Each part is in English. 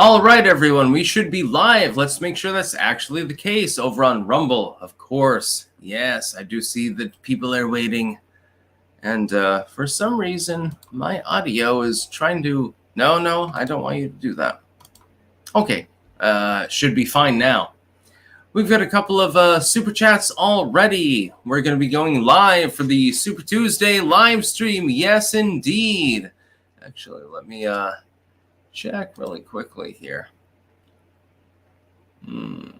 All right, everyone, we should be live. Let's make sure that's actually the case over on Rumble, of course. Yes, I do see that people are waiting. And for some reason, my audio is trying to... No, I don't want you to do that. Okay, should be fine now. We've got a couple of super chats already. We're going to be going live for the Super Tuesday live stream. Yes, indeed. Actually, let me... check really quickly here. Well,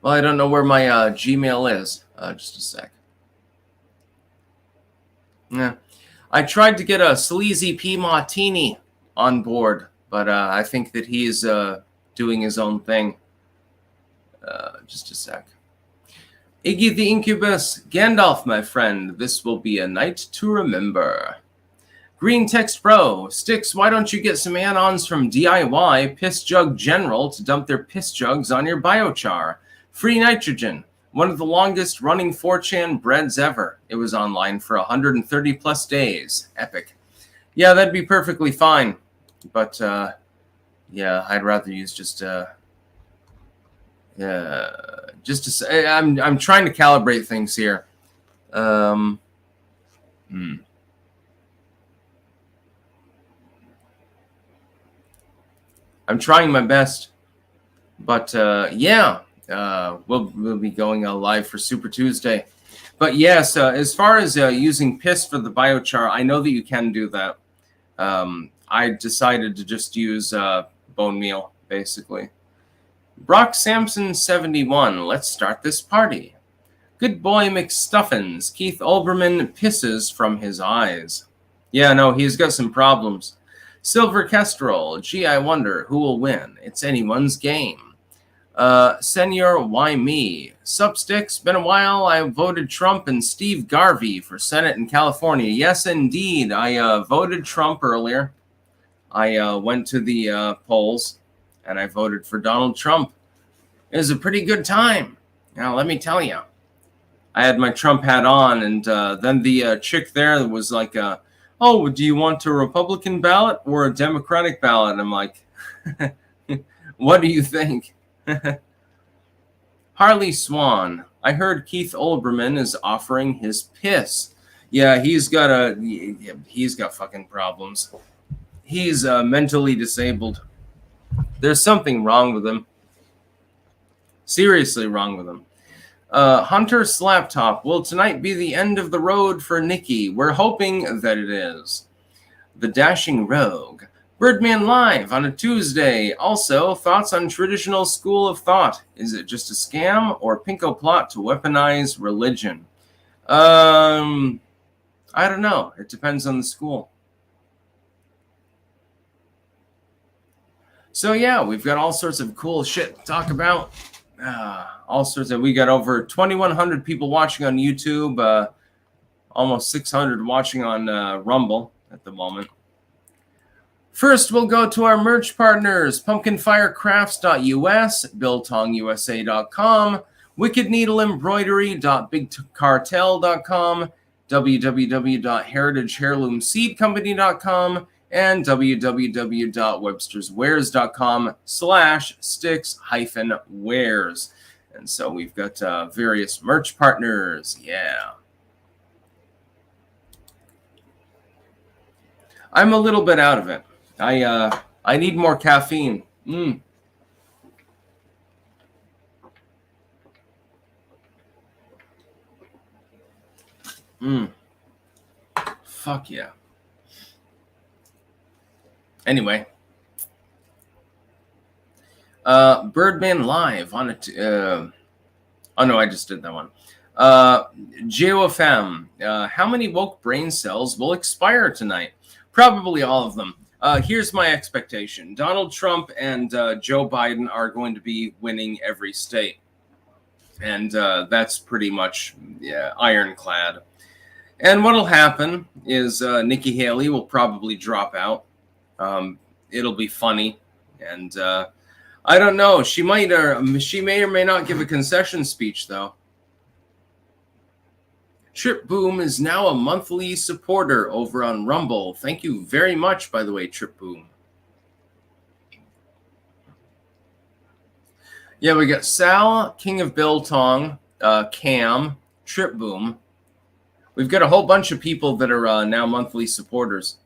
I don't know where my Gmail is. Just a sec. Yeah, I tried to get a Sleazy P Martini on board, but I think that he's doing his own thing. Just a sec. Iggy the Incubus, Gandalf, my friend. This will be a night to remember. Green Text Pro, Sticks, why don't you get some add-ons from DIY Piss Jug General to dump their piss jugs on your biochar? Free nitrogen, one of the longest running 4chan breads ever. It was online for 130 plus days. Epic. Yeah, that'd be perfectly fine. But, yeah, I'd rather use just to say, I'm trying to calibrate things here. I'm trying my best, but yeah, we'll be going live for Super Tuesday. But yes, as far as using piss for the biochar, I know that you can do that. I decided to just use bone meal, basically. Brock Sampson 71, let's start this party. Good boy McStuffins, Keith Olbermann pisses from his eyes. Yeah, no, he's got some problems. Silver Kestrel, gee, I wonder who will win. It's anyone's game. Senor, why me? Substicks, been a while. I voted Trump and Steve Garvey for Senate in California. Yes, indeed. I voted Trump earlier. I went to the polls, and I voted for Donald Trump. It was a pretty good time. Now, let me tell you. I had my Trump hat on, and then the chick there was like... oh, do you want a Republican ballot or a Democratic ballot? And I'm like, what do you think? Harley Swan, I heard Keith Olbermann is offering his piss. Yeah, he's got fucking problems. He's mentally disabled. There's something wrong with him. Seriously wrong with him. Hunter Slaptop, will tonight be the end of the road for Nikki? We're hoping that it is. The Dashing Rogue, Birdman Live on a Tuesday. Also, thoughts on traditional school of thought. Is it just a scam or pinko plot to weaponize religion? I don't know. It depends on the school. So yeah, we've got all sorts of cool shit to talk about. All sorts of, we got over 2,100 people watching on YouTube, almost 600 watching on Rumble at the moment. First, we'll go to our merch partners, pumpkinfirecrafts.us, biltongusa.com, wickedneedleembroidery.bigcartel.com, www.heritageheirloomseedcompany.com, and www.websterswares.com/sticks-wares. And so we've got various merch partners. Yeah. I'm a little bit out of it. I need more caffeine. Fuck yeah. Anyway, Birdman Live on it. Oh no, I just did that one. GeoFM, how many woke brain cells will expire tonight? Probably all of them. Here's my expectation. Donald Trump and Joe Biden are going to be winning every state. And that's pretty much ironclad. And what'll happen is Nikki Haley will probably drop out. It'll be funny, and I don't know. She may or may not give a concession speech, though. Trip Boom is now a monthly supporter over on Rumble. Thank you very much, by the way, Trip Boom. Yeah, we got Sal, King of Biltong, Cam, Trip Boom. We've got a whole bunch of people that are now monthly supporters.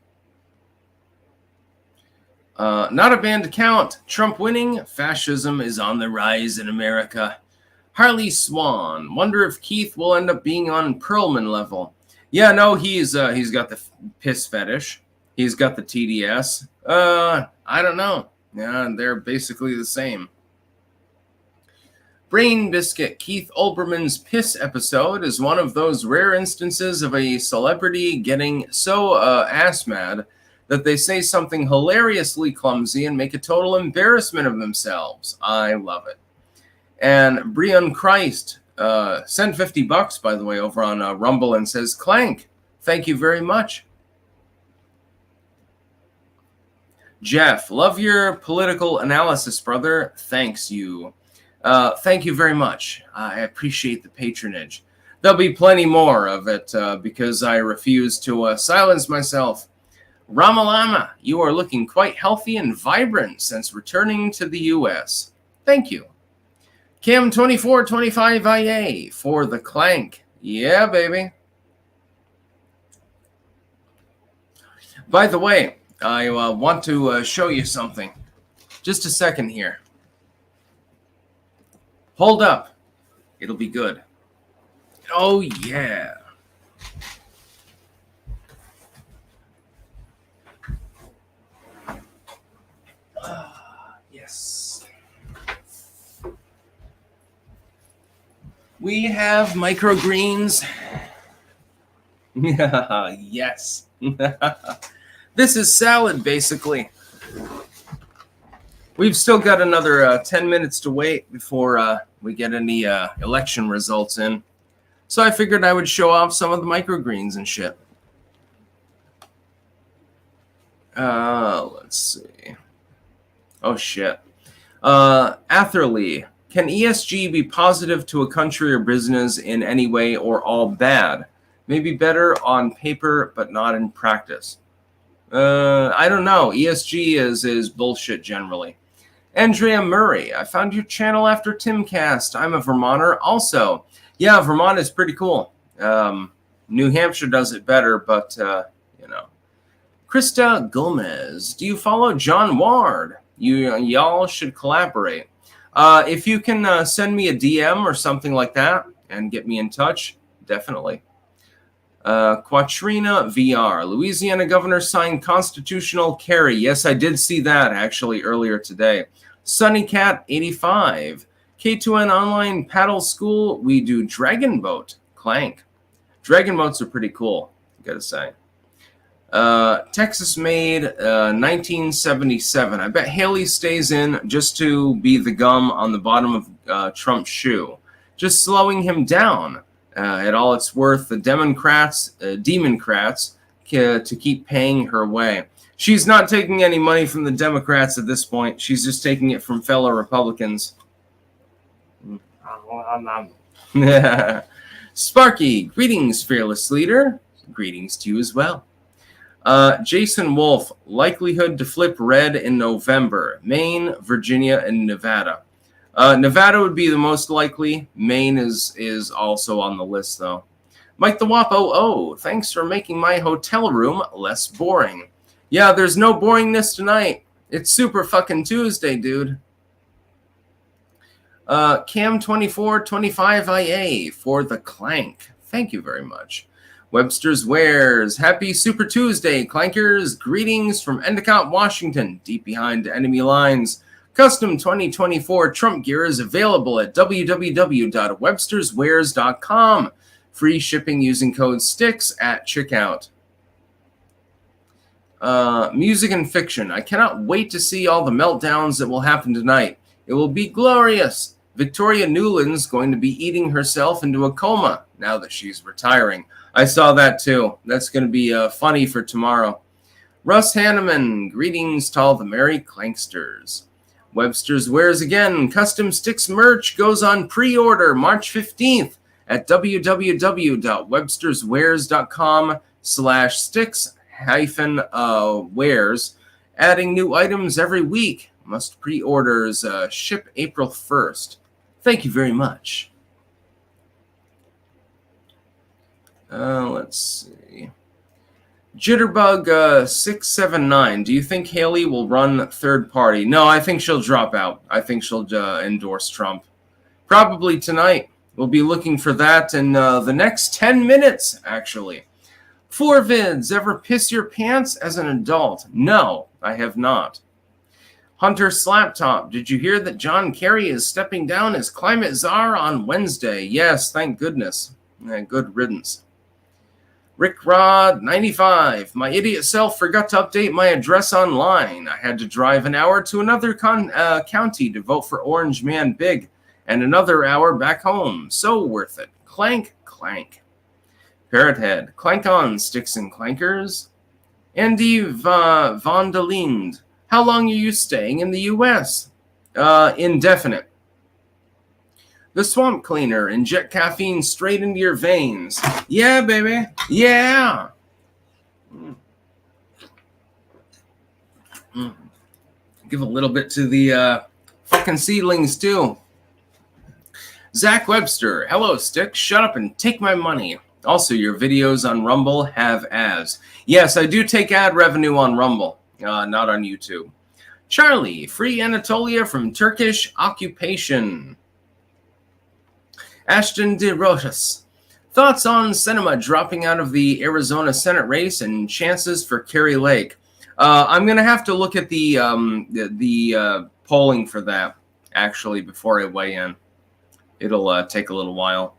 Not a band account. Trump winning. Fascism is on the rise in America. Harley Swan. Wonder if Keith will end up being on Perlman level. Yeah, no, he's got the piss fetish. He's got the TDS. I don't know. Yeah, they're basically the same. Brain Biscuit. Keith Olbermann's piss episode is one of those rare instances of a celebrity getting so ass mad that they say something hilariously clumsy and make a total embarrassment of themselves. I love it. And Brian Christ sent $50, by the way, over on Rumble and says, Clank, thank you very much. Jeff, love your political analysis, brother. Thanks you. Thank you very much. I appreciate the patronage. There'll be plenty more of it because I refuse to silence myself. Ramalama, you are looking quite healthy and vibrant since returning to the U.S. Thank you. Cam2425IA for the Clank. Yeah, baby. By the way, I want to show you something. Just a second here. Hold up. It'll be good. Oh, yeah. Yes. We have microgreens. Yes. This is salad, basically. We've still got another 10 minutes to wait before we get any election results in. So I figured I would show off some of the microgreens and shit. Let's see. Oh, shit. Atherley. Can ESG be positive to a country or business in any way or all bad? Maybe better on paper, but not in practice. I don't know. ESG is bullshit generally. Andrea Murray. I found your channel after Timcast. I'm a Vermonter also. Yeah, Vermont is pretty cool. New Hampshire does it better, but, you know. Krista Gomez. Do you follow John Ward? Y'all should collaborate. If you can send me a DM or something like that and get me in touch, definitely. Quatrina VR. Louisiana governor signed constitutional carry. Yes, I did see that actually earlier today. Sunnycat 85. K2N online paddle school. We do dragon boat. Clank. Dragon boats are pretty cool, I gotta say. Texas made 1977. I bet Haley stays in just to be the gum on the bottom of Trump's shoe. Just slowing him down. At all it's worth, the Democrats to keep paying her way. She's not taking any money from the Democrats at this point. She's just taking it from fellow Republicans. Sparky, greetings, fearless leader. Greetings to you as well. Jason Wolf, likelihood to flip red in November. Maine, Virginia, and Nevada. Nevada would be the most likely. Maine is also on the list, though. Mike the Wop 00, thanks for making my hotel room less boring. Yeah, there's no boringness tonight. It's Super fucking Tuesday, dude. Cam2425IA for the Clank. Thank you very much. Webster's Wares. Happy Super Tuesday, Clankers. Greetings from Endicott, Washington, deep behind enemy lines. Custom 2024 Trump gear is available at www.websterswares.com. Free shipping using code STICKS at checkout. Music and fiction. I cannot wait to see all the meltdowns that will happen tonight. It will be glorious. Victoria Newland's going to be eating herself into a coma now that she's retiring. I saw that too. That's going to be funny for tomorrow. Russ Hanneman. Greetings to all the merry clanksters. Webster's Wares again. Custom Sticks merch goes on pre-order March 15th at www.websterswares.com/sticks-wares. Adding new items every week. Must pre-orders ship April 1st. Thank you very much. Let's see. Jitterbug 679. Do you think Haley will run third party? No, I think she'll drop out. I think she'll endorse Trump. Probably tonight. We'll be looking for that in the next 10 minutes, actually. 4 vids. Ever piss your pants as an adult? No, I have not. Hunter Slaptop. Did you hear that John Kerry is stepping down as climate czar on Wednesday? Yes, thank goodness. Good riddance. Rick Rod 95. My idiot self forgot to update my address online. I had to drive an hour to another county to vote for Orange Man Big, and another hour back home. So worth it. Clank, clank. Parrot Head. Clank on, sticks and clankers. Andy Von der Linde. How long are you staying in the U.S.? Indefinite. The Swamp Cleaner. Inject caffeine straight into your veins. Yeah, baby. Yeah. Give a little bit to the fucking seedlings, too. Zach Webster. Hello, Stick. Shut up and take my money. Also, your videos on Rumble have ads. Yes, I do take ad revenue on Rumble, not on YouTube. Charlie. Free Anatolia from Turkish occupation. Ashton De Rotas. Thoughts on Sinema dropping out of the Arizona Senate race and chances for Kerry Lake? I'm going to have to look at the polling for that, actually, before I weigh in. It'll take a little while.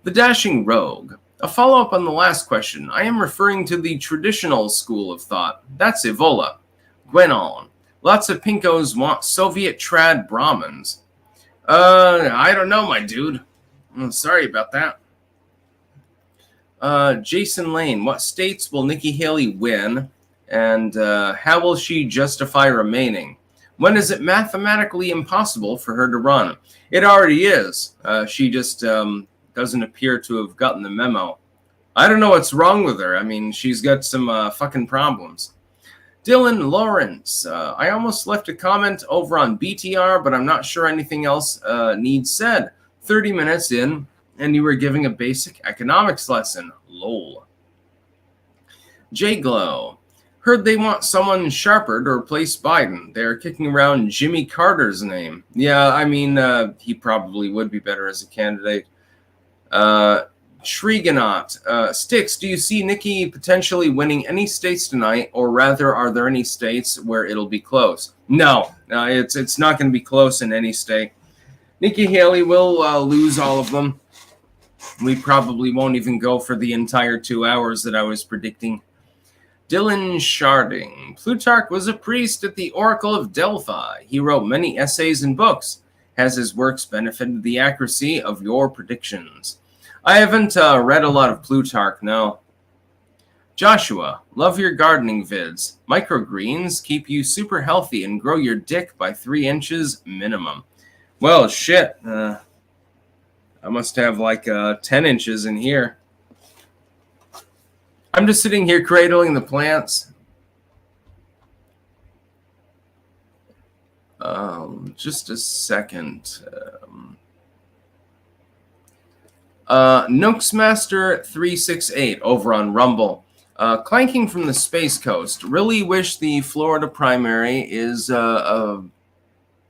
The Dashing Rogue. A follow-up on the last question. I am referring to the traditional school of thought. That's Evola. Gwenon. Lots of pinkos want Soviet trad Brahmins. I don't know, my dude. I'm sorry about that. Jason Lane. What states will Nikki Haley win? And how will she justify remaining? When is it mathematically impossible for her to run? It already is. She just doesn't appear to have gotten the memo. I don't know what's wrong with her. I mean, she's got some fucking problems. Dylan Lawrence. I almost left a comment over on BTR, but I'm not sure anything else needs said. 30 minutes in, and you were giving a basic economics lesson. Lol. J-Glow. Heard they want someone sharper to replace Biden. They're kicking around Jimmy Carter's name. Yeah, I mean, he probably would be better as a candidate. Shriganot. Sticks, do you see Nikki potentially winning any states tonight, or rather, are there any states where it'll be close? No, it's not going to be close in any state. Nikki Haley will lose all of them. We probably won't even go for the entire 2 hours that I was predicting. Dylan Sharding. Plutarch was a priest at the Oracle of Delphi. He wrote many essays and books. Has his works benefited the accuracy of your predictions? I haven't read a lot of Plutarch, no. Joshua. Love your gardening vids. Microgreens keep you super healthy and grow your dick by 3 inches minimum. Well, shit. I must have like 10 inches in here. I'm just sitting here cradling the plants. Just a second. Nooksmaster368 over on Rumble. Clanking from the Space Coast. Really wish the Florida primary is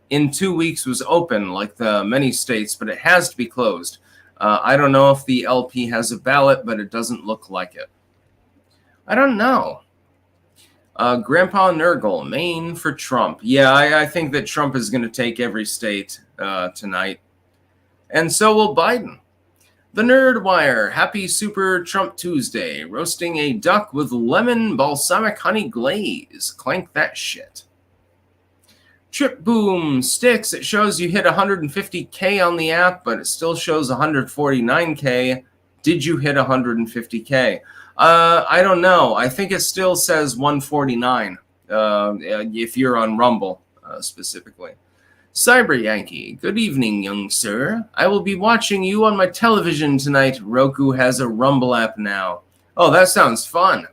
in 2 weeks was open like the many states, but it has to be closed. I don't know if the LP has a ballot, but it doesn't look like it. I don't know. Grandpa Nurgle, Maine for Trump. Yeah, I think that Trump is going to take every state tonight. And so will Biden. The Nerdwire, happy Super Trump Tuesday. Roasting a duck with lemon balsamic honey glaze. Clank that shit. Trip Boom Sticks, it shows you hit 150K on the app, but it still shows 149K. Did you hit 150K? I don't know. I think it still says 149 if you're on Rumble specifically. Cyber Yankee, good evening, young sir. I will be watching you on my television tonight. Roku has a Rumble app now. Oh, that sounds fun.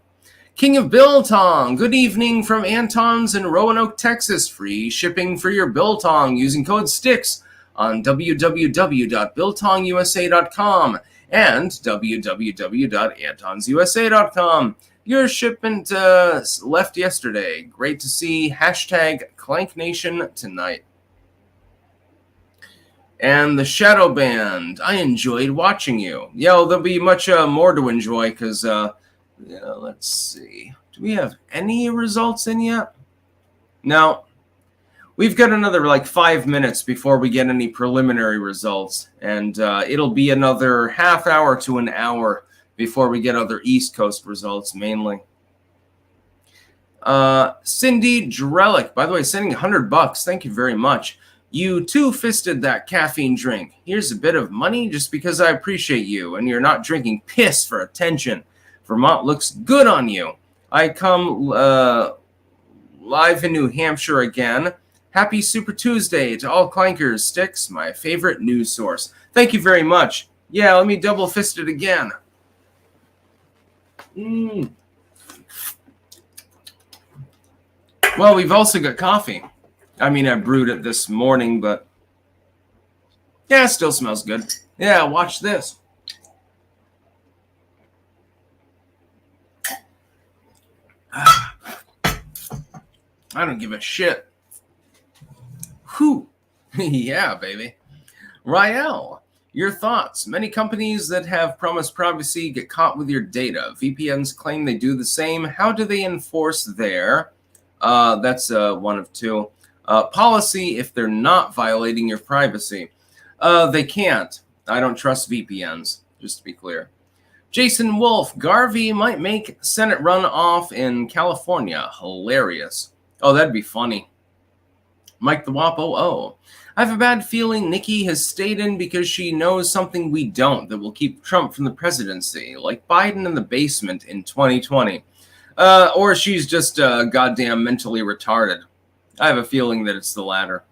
King of Biltong, good evening from Anton's in Roanoke, Texas. Free shipping for your Biltong using code STICKS on www.biltongusa.com and www.antonsusa.com. Your shipment left yesterday. Great to see. Hashtag Clank Nation tonight. And the Shadow Band, I enjoyed watching you. Yeah, well, there'll be much more to enjoy because, let's see. Do we have any results in yet? No. We've got another like 5 minutes before we get any preliminary results. And it'll be another half hour to an hour before we get other East Coast results, mainly. Cindy Drellick, by the way, sending $100. Thank you very much. You two-fisted that caffeine drink. Here's a bit of money just because I appreciate you and you're not drinking piss for attention. Vermont looks good on you. I come live in New Hampshire again. Happy Super Tuesday to all clankers. Sticks, my favorite news source. Thank you very much. Yeah, let me double fist it again. Well, we've also got coffee. I mean, I brewed it this morning, but yeah, it still smells good. Yeah, watch this. I don't give a shit. Whew. Yeah, baby. Rael, your thoughts. Many companies that have promised privacy get caught with your data. VPNs claim they do the same. How do they enforce their... that's one of two. Policy if they're not violating your privacy. They can't. I don't trust VPNs, just to be clear. Jason Wolf, Garvey might make Senate runoff in California. Hilarious. Oh, that'd be funny. Mike the Wop, I have a bad feeling Nikki has stayed in because she knows something we don't that will keep Trump from the presidency, like Biden in the basement in 2020. Or she's just goddamn mentally retarded. I have a feeling that it's the latter.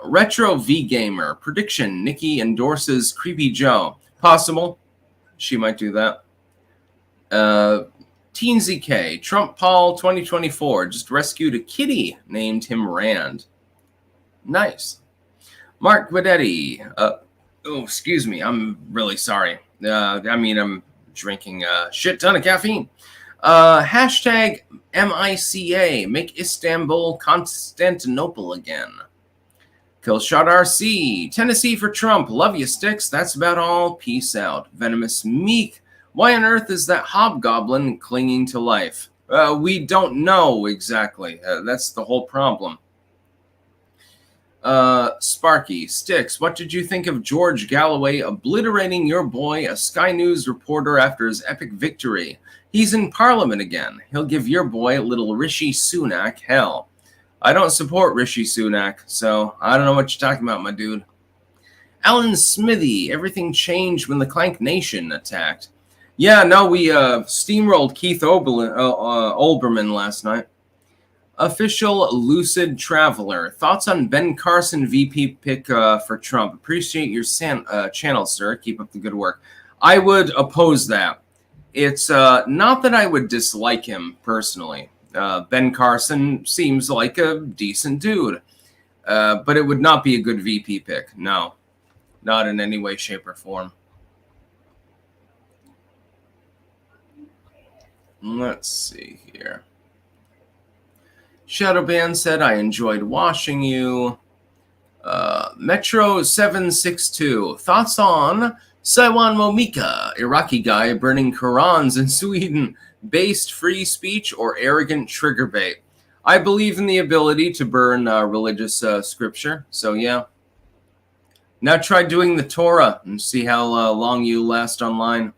Retro V Gamer, prediction, Nikki endorses Creepy Joe. Possible. She might do that. Teen ZK, Trump Paul 2024, just rescued a kitty, named him Rand. Nice. Mark Guidetti, excuse me, I'm really sorry. I'm drinking a shit ton of caffeine. Hashtag MICA, make Istanbul Constantinople again. Killshot RC, Tennessee for Trump, love you sticks, that's about all, peace out. Venomous Meek, why on earth is that hobgoblin clinging to life? We don't know exactly, that's the whole problem. Sparky, Sticks, what did you think of George Galloway obliterating your boy, a Sky News reporter, after his epic victory? He's in Parliament again. He'll give your boy little Rishi Sunak hell. I don't support Rishi Sunak, so I don't know what you're talking about, my dude. Alan Smithy, everything changed when the Clank Nation attacked. Yeah, no, we steamrolled Keith Olbermann last night. Official Lucid Traveler, thoughts on Ben Carson VP pick for Trump? Appreciate your channel, sir. Keep up the good work. I would oppose that. It's not that I would dislike him personally. Ben Carson seems like a decent dude, but it would not be a good VP pick. No, not in any way, shape, or form. Let's see here. Shadowban said, I enjoyed watching you. Metro762, thoughts on Saiwan Momika, Iraqi guy burning Qurans in Sweden, based free speech or arrogant trigger bait? I believe in the ability to burn religious scripture, so yeah. Now try doing the Torah and see how long you last online.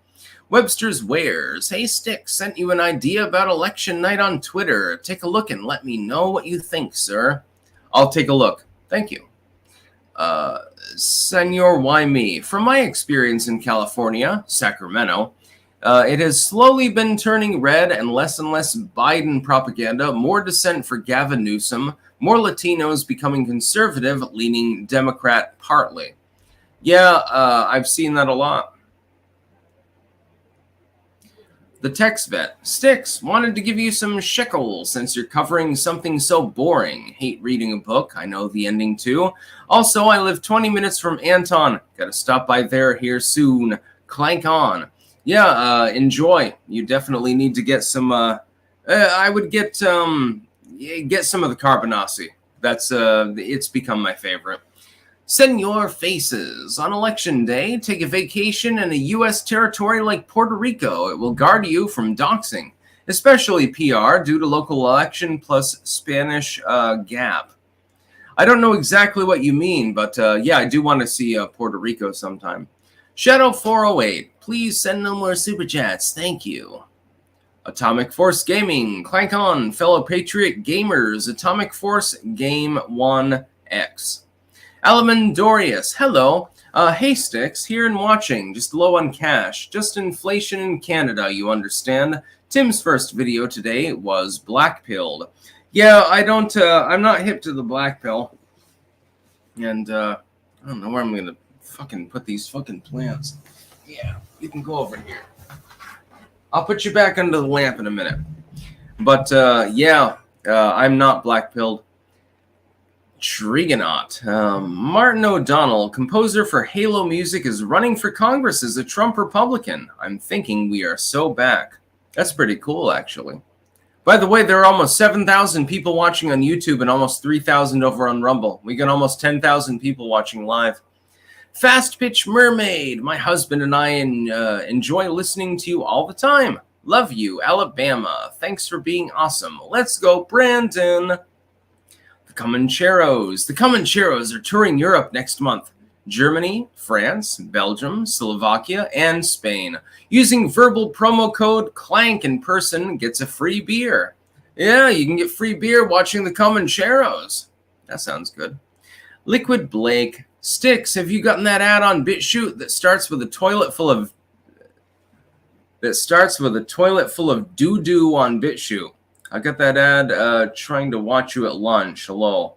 Webster's Wares, hey Sticks, sent you an idea about election night on Twitter. Take a look and let me know what you think, sir. I'll take a look. Thank you. Senor Why Me, from my experience in California, Sacramento, it has slowly been turning red and less Biden propaganda, more dissent for Gavin Newsom, more Latinos becoming conservative, leaning Democrat partly. Yeah, I've seen that a lot. The Text Vet. Sticks, wanted to give you some shekels since you're covering something so boring. Hate reading a book. I know the ending too. Also, I live 20 minutes from Anton. Gotta stop by there here soon. Clank on. Yeah, enjoy. You definitely need to get some, I would get some of the Carbonasi. That's, it's become my favorite. Senor Faces. On election day, take a vacation in a U.S. territory like Puerto Rico. It will guard you from doxing, especially PR due to local election plus Spanish gap. I don't know exactly what you mean, but yeah, I do want to see Puerto Rico sometime. Shadow 408. Please send no more super chats. Thank you. Atomic Force Gaming. Clank on, fellow Patriot gamers. Atomic Force Game 1X. Alamandorius, hello. Hey Sticks, here and watching, just low on cash. Just inflation in Canada, you understand. Tim's first video today was black pilled. Yeah, I'm not hip to the black pill. And, I don't know where I'm gonna fucking put these fucking plants. Yeah, you can go over here. I'll put you back under the lamp in a minute. But, yeah, I'm not black pilled. Trigonaut. Martin O'Donnell, composer for Halo music, is running for Congress as a Trump Republican. I'm thinking we are so back. That's pretty cool, actually. By the way, there are almost 7,000 people watching on YouTube and almost 3,000 over on Rumble. We got almost 10,000 people watching live. Fast Pitch Mermaid. My husband and I enjoy listening to you all the time. Love you, Alabama. Thanks for being awesome. Let's go, Brandon. The Comancheros. The Comancheros are touring Europe next month. Germany, France, Belgium, Slovakia, and Spain. Using verbal promo code CLANK in person gets a free beer. Yeah, you can get free beer watching the Comancheros. That sounds good. Liquid Blake. Sticks, have you gotten that ad on BitChute that starts with a toilet full of doo-doo on BitChute? I got that ad trying to watch you at lunch. Hello.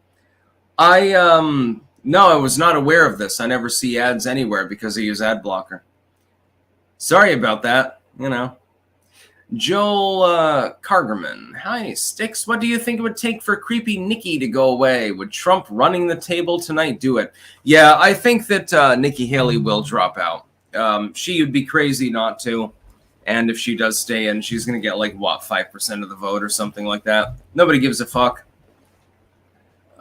No, I was not aware of this. I never see ads anywhere because I use ad blocker. Sorry about that, you know. Joel Kargerman. Hi, Sticks. What do you think it would take for creepy Nikki to go away? Would Trump running the table tonight do it? Yeah, I think that Nikki Haley will drop out. She would be crazy not to. And if she does stay in, she's going to get, like, what, 5% of the vote or something like that? Nobody gives a fuck.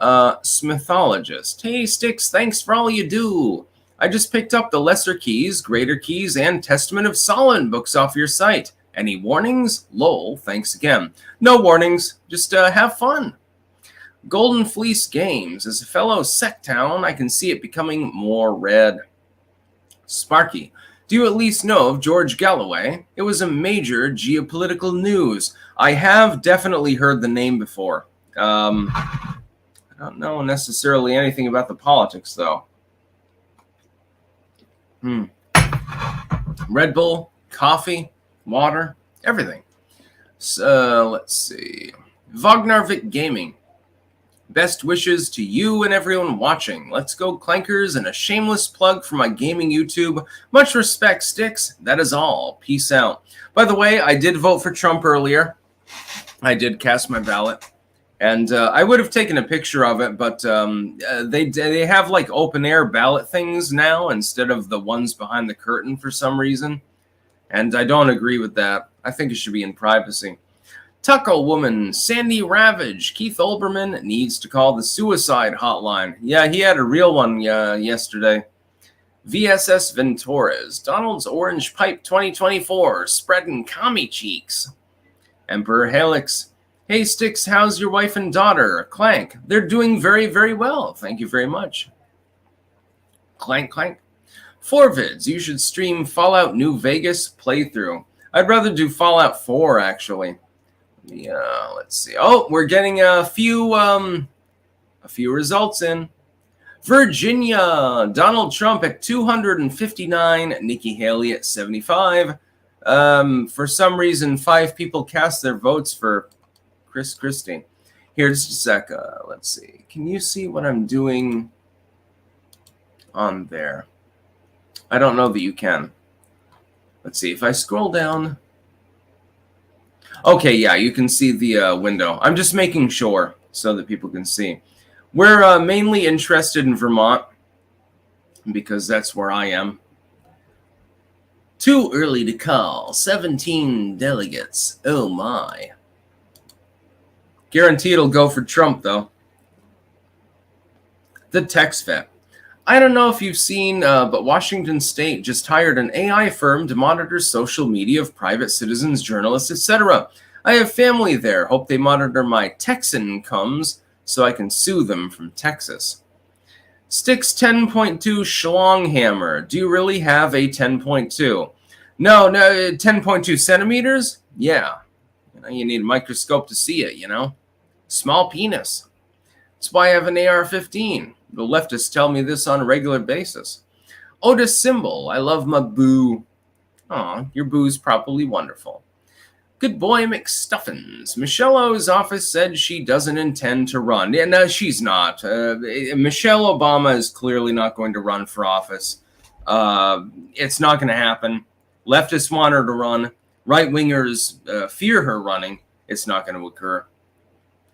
Smithologist. Hey, Sticks, thanks for all you do. I just picked up the Lesser Keys, Greater Keys, and Testament of Solomon books off your site. Any warnings? Lol, thanks again. No warnings. Just have fun. Golden Fleece Games. As a fellow Sectown, I can see it becoming more red. Sparky. Do you at least know of George Galloway? It was a major geopolitical news. I have definitely heard the name before. I don't know necessarily anything about the politics, though. Red Bull, coffee, water, everything. So, let's see. Vognarvik Gaming. Best wishes to you and everyone watching. Let's go, Clankers, and a shameless plug for my gaming YouTube. Much respect, Sticks. That is all. Peace out. By the way, I did vote for Trump earlier. I did cast my ballot. And I would have taken a picture of it, but they have like open air ballot things now instead of the ones behind the curtain for some reason. And I don't agree with that. I think it should be in privacy. Tuckle Woman, Sandy Ravage, Keith Olbermann needs to call the suicide hotline. Yeah, he had a real one yesterday. VSS Ventores, Donald's Orange Pipe 2024, spreading commie cheeks. Emperor Helix, hey Sticks, how's your wife and daughter? Clank, they're doing very, very well. Thank you very much. Clank, clank. Forvids, you should stream Fallout New Vegas playthrough. I'd rather do Fallout 4, actually. Yeah, let's see. Oh, we're getting a few results in. Virginia, Donald Trump at 259, Nikki Haley at 75. For some reason, 5 people cast their votes for Chris Christie. Here, just a sec. Let's see. Can you see what I'm doing on there? I don't know that you can. Let's see. If I scroll down. Okay, yeah, you can see the window. I'm just making sure so that people can see. We're mainly interested in Vermont because that's where I am. Too early to call. 17 delegates. Oh my. Guaranteed it'll go for Trump, though. The text vet. I don't know if you've seen, but Washington State just hired an AI firm to monitor social media of private citizens, journalists, etc. I have family there. Hope they monitor my Texan incomes so I can sue them from Texas. Sticks 10.2 schlong hammer. Do you really have a 10.2? No, 10.2 centimeters? Yeah. You need a microscope to see it, Small penis. That's why I have an AR-15. The leftists tell me this on a regular basis. Otis Symbol. I love my boo. Aw, your boo's probably wonderful. Good boy McStuffins. Michelle O's office said she doesn't intend to run. Yeah, no, she's not. Michelle Obama is clearly not going to run for office. It's not going to happen. Leftists want her to run. Right-wingers fear her running. It's not going to occur.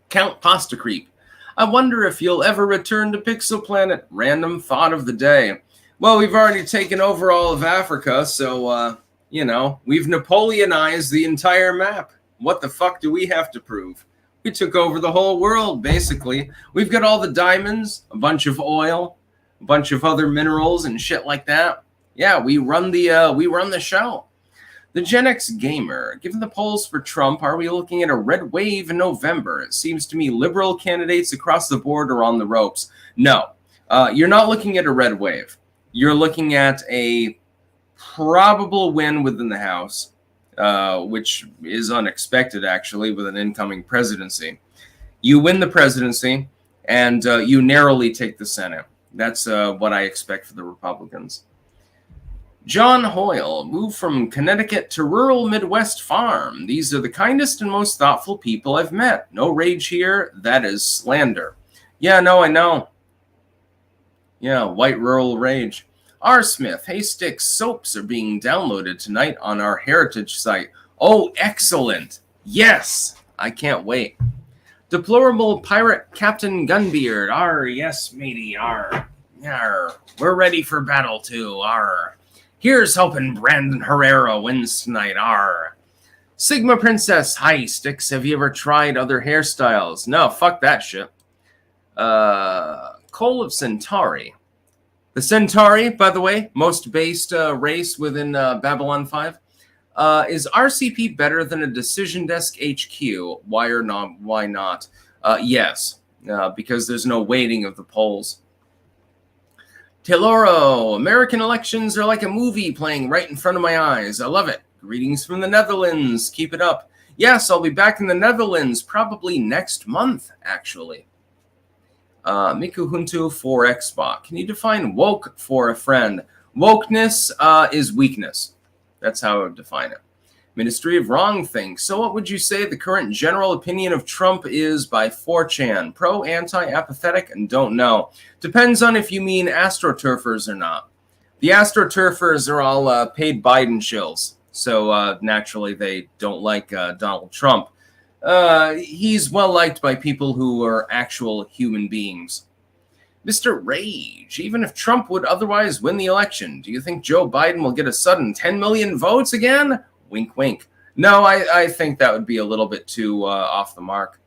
Count Pasta Creep. I wonder if you'll ever return to Pixel Planet. Random thought of the day. Well, we've already taken over all of Africa, so, we've Napoleonized the entire map. What the fuck do we have to prove? We took over the whole world, basically. We've got all the diamonds, a bunch of oil, a bunch of other minerals and shit like that. Yeah, we run the show. The Gen X Gamer. Given the polls for Trump, are we looking at a red wave in November? It seems to me liberal candidates across the board are on the ropes. No, you're not looking at a red wave. You're looking at a probable win within the House, which is unexpected, actually, with an incoming presidency. You win the presidency, and you narrowly take the Senate. That's what I expect for the Republicans. John Hoyle, moved from Connecticut to rural Midwest farm. These are the kindest and most thoughtful people I've met. No rage here. That is slander. Yeah, no, I know. Yeah, white rural rage. R. Smith, Hey Sticks soaps are being downloaded tonight on our heritage site. Oh, excellent. Yes, I can't wait. Deplorable Pirate Captain Gunbeard. R. Yes, matey. R. Arr. We're ready for battle too. R. Here's hoping Brandon Herrera wins tonight. R. Sigma Princess. Hi, Sticks. Have you ever tried other hairstyles? No, fuck that shit. Cole of Centauri. The Centauri, by the way, most based race within Babylon 5. Is RCP better than a Decision Desk HQ? Why or not? Why not? Yes, because there's no weighting of the polls. Teloro, American elections are like a movie playing right in front of my eyes. I love it. Greetings from the Netherlands. Keep it up. Yes, I'll be back in the Netherlands probably next month, actually. Mikuhuntu for Xbox. Can you define woke for a friend? Wokeness is weakness. That's how I would define it. Ministry of Wrong Things. So what would you say the current general opinion of Trump is by 4chan? Pro, anti, apathetic, and don't know. Depends on if you mean astroturfers or not. The astroturfers are all paid Biden shills. So naturally they don't like Donald Trump. He's well liked by people who are actual human beings. Mr. Rage, even if Trump would otherwise win the election, do you think Joe Biden will get a sudden 10 million votes again? Wink, wink. No, I think that would be a little bit too off the mark.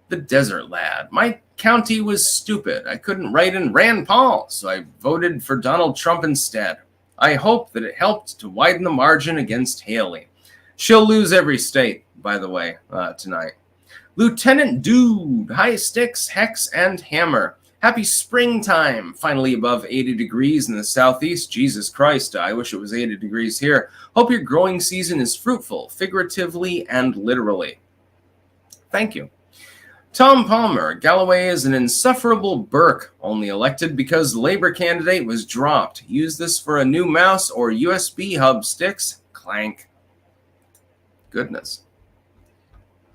The Desert Lad. My county was stupid. I couldn't write in Rand Paul, so I voted for Donald Trump instead. I hope that it helped to widen the margin against Haley. She'll lose every state, by the way, tonight. Lieutenant Dude. Hi, Sticks, Hex, and Hammer. Happy springtime. Finally above 80 degrees in the southeast. Jesus Christ, I wish it was 80 degrees here. Hope your growing season is fruitful, figuratively and literally. Thank you. Tom Palmer. Galloway is an insufferable Burke, only elected because the Labor candidate was dropped. Use this for a new mouse or USB hub, Sticks. Clank. Goodness.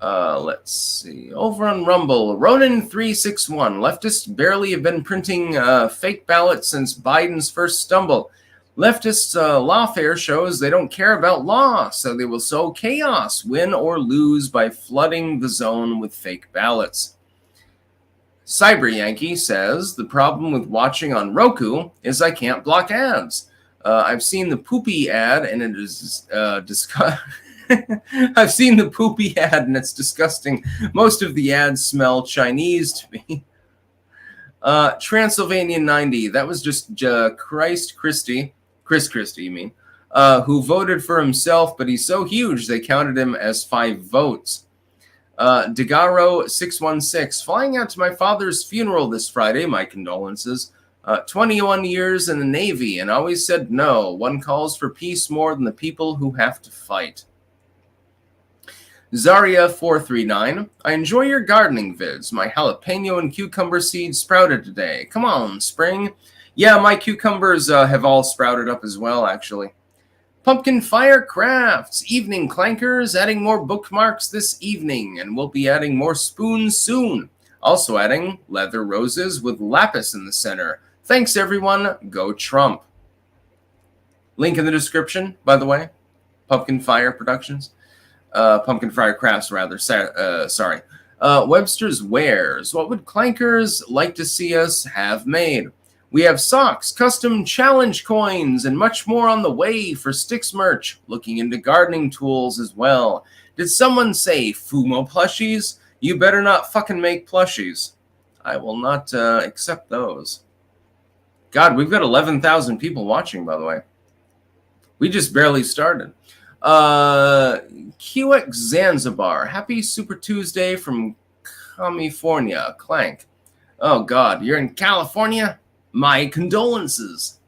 Let's see. Over on Rumble, Ronin361. Leftists barely have been printing fake ballots since Biden's first stumble. Leftists' lawfare shows they don't care about law, so they will sow chaos, win or lose by flooding the zone with fake ballots. Cyber Yankee says, the problem with watching on Roku is I can't block ads. I've seen the poopy ad and it is I've seen the poopy ad and it's disgusting. Most of the ads smell Chinese to me. Transylvania 90, that was just Chris Christie, you mean, who voted for himself, but he's so huge they counted him as 5 votes. Degaro 616, flying out to my father's funeral this Friday, my condolences. 21 years in the Navy and always said no. One calls for peace more than the people who have to fight. Zaria 439, I enjoy your gardening vids. My jalapeno and cucumber seeds sprouted today. Come on, spring. Yeah, my cucumbers have all sprouted up as well, actually. Pumpkin Fire Crafts, evening clankers, adding more bookmarks this evening, and we'll be adding more spoons soon. Also adding leather roses with lapis in the center. Thanks, everyone. Go Trump. Link in the description, by the way. Pumpkin Fire Productions. Pumpkin Fire Crafts, rather. Sorry. Webster's Wares. What would clankers like to see us have made? We have socks, custom challenge coins, and much more on the way for Sticks merch. Looking into gardening tools as well. Did someone say Fumo plushies? You better not fucking make plushies. I will not accept those. God, we've got 11,000 people watching, by the way. We just barely started. QX Zanzibar. Happy Super Tuesday from California. Clank. Oh, God. You're in California? My condolences.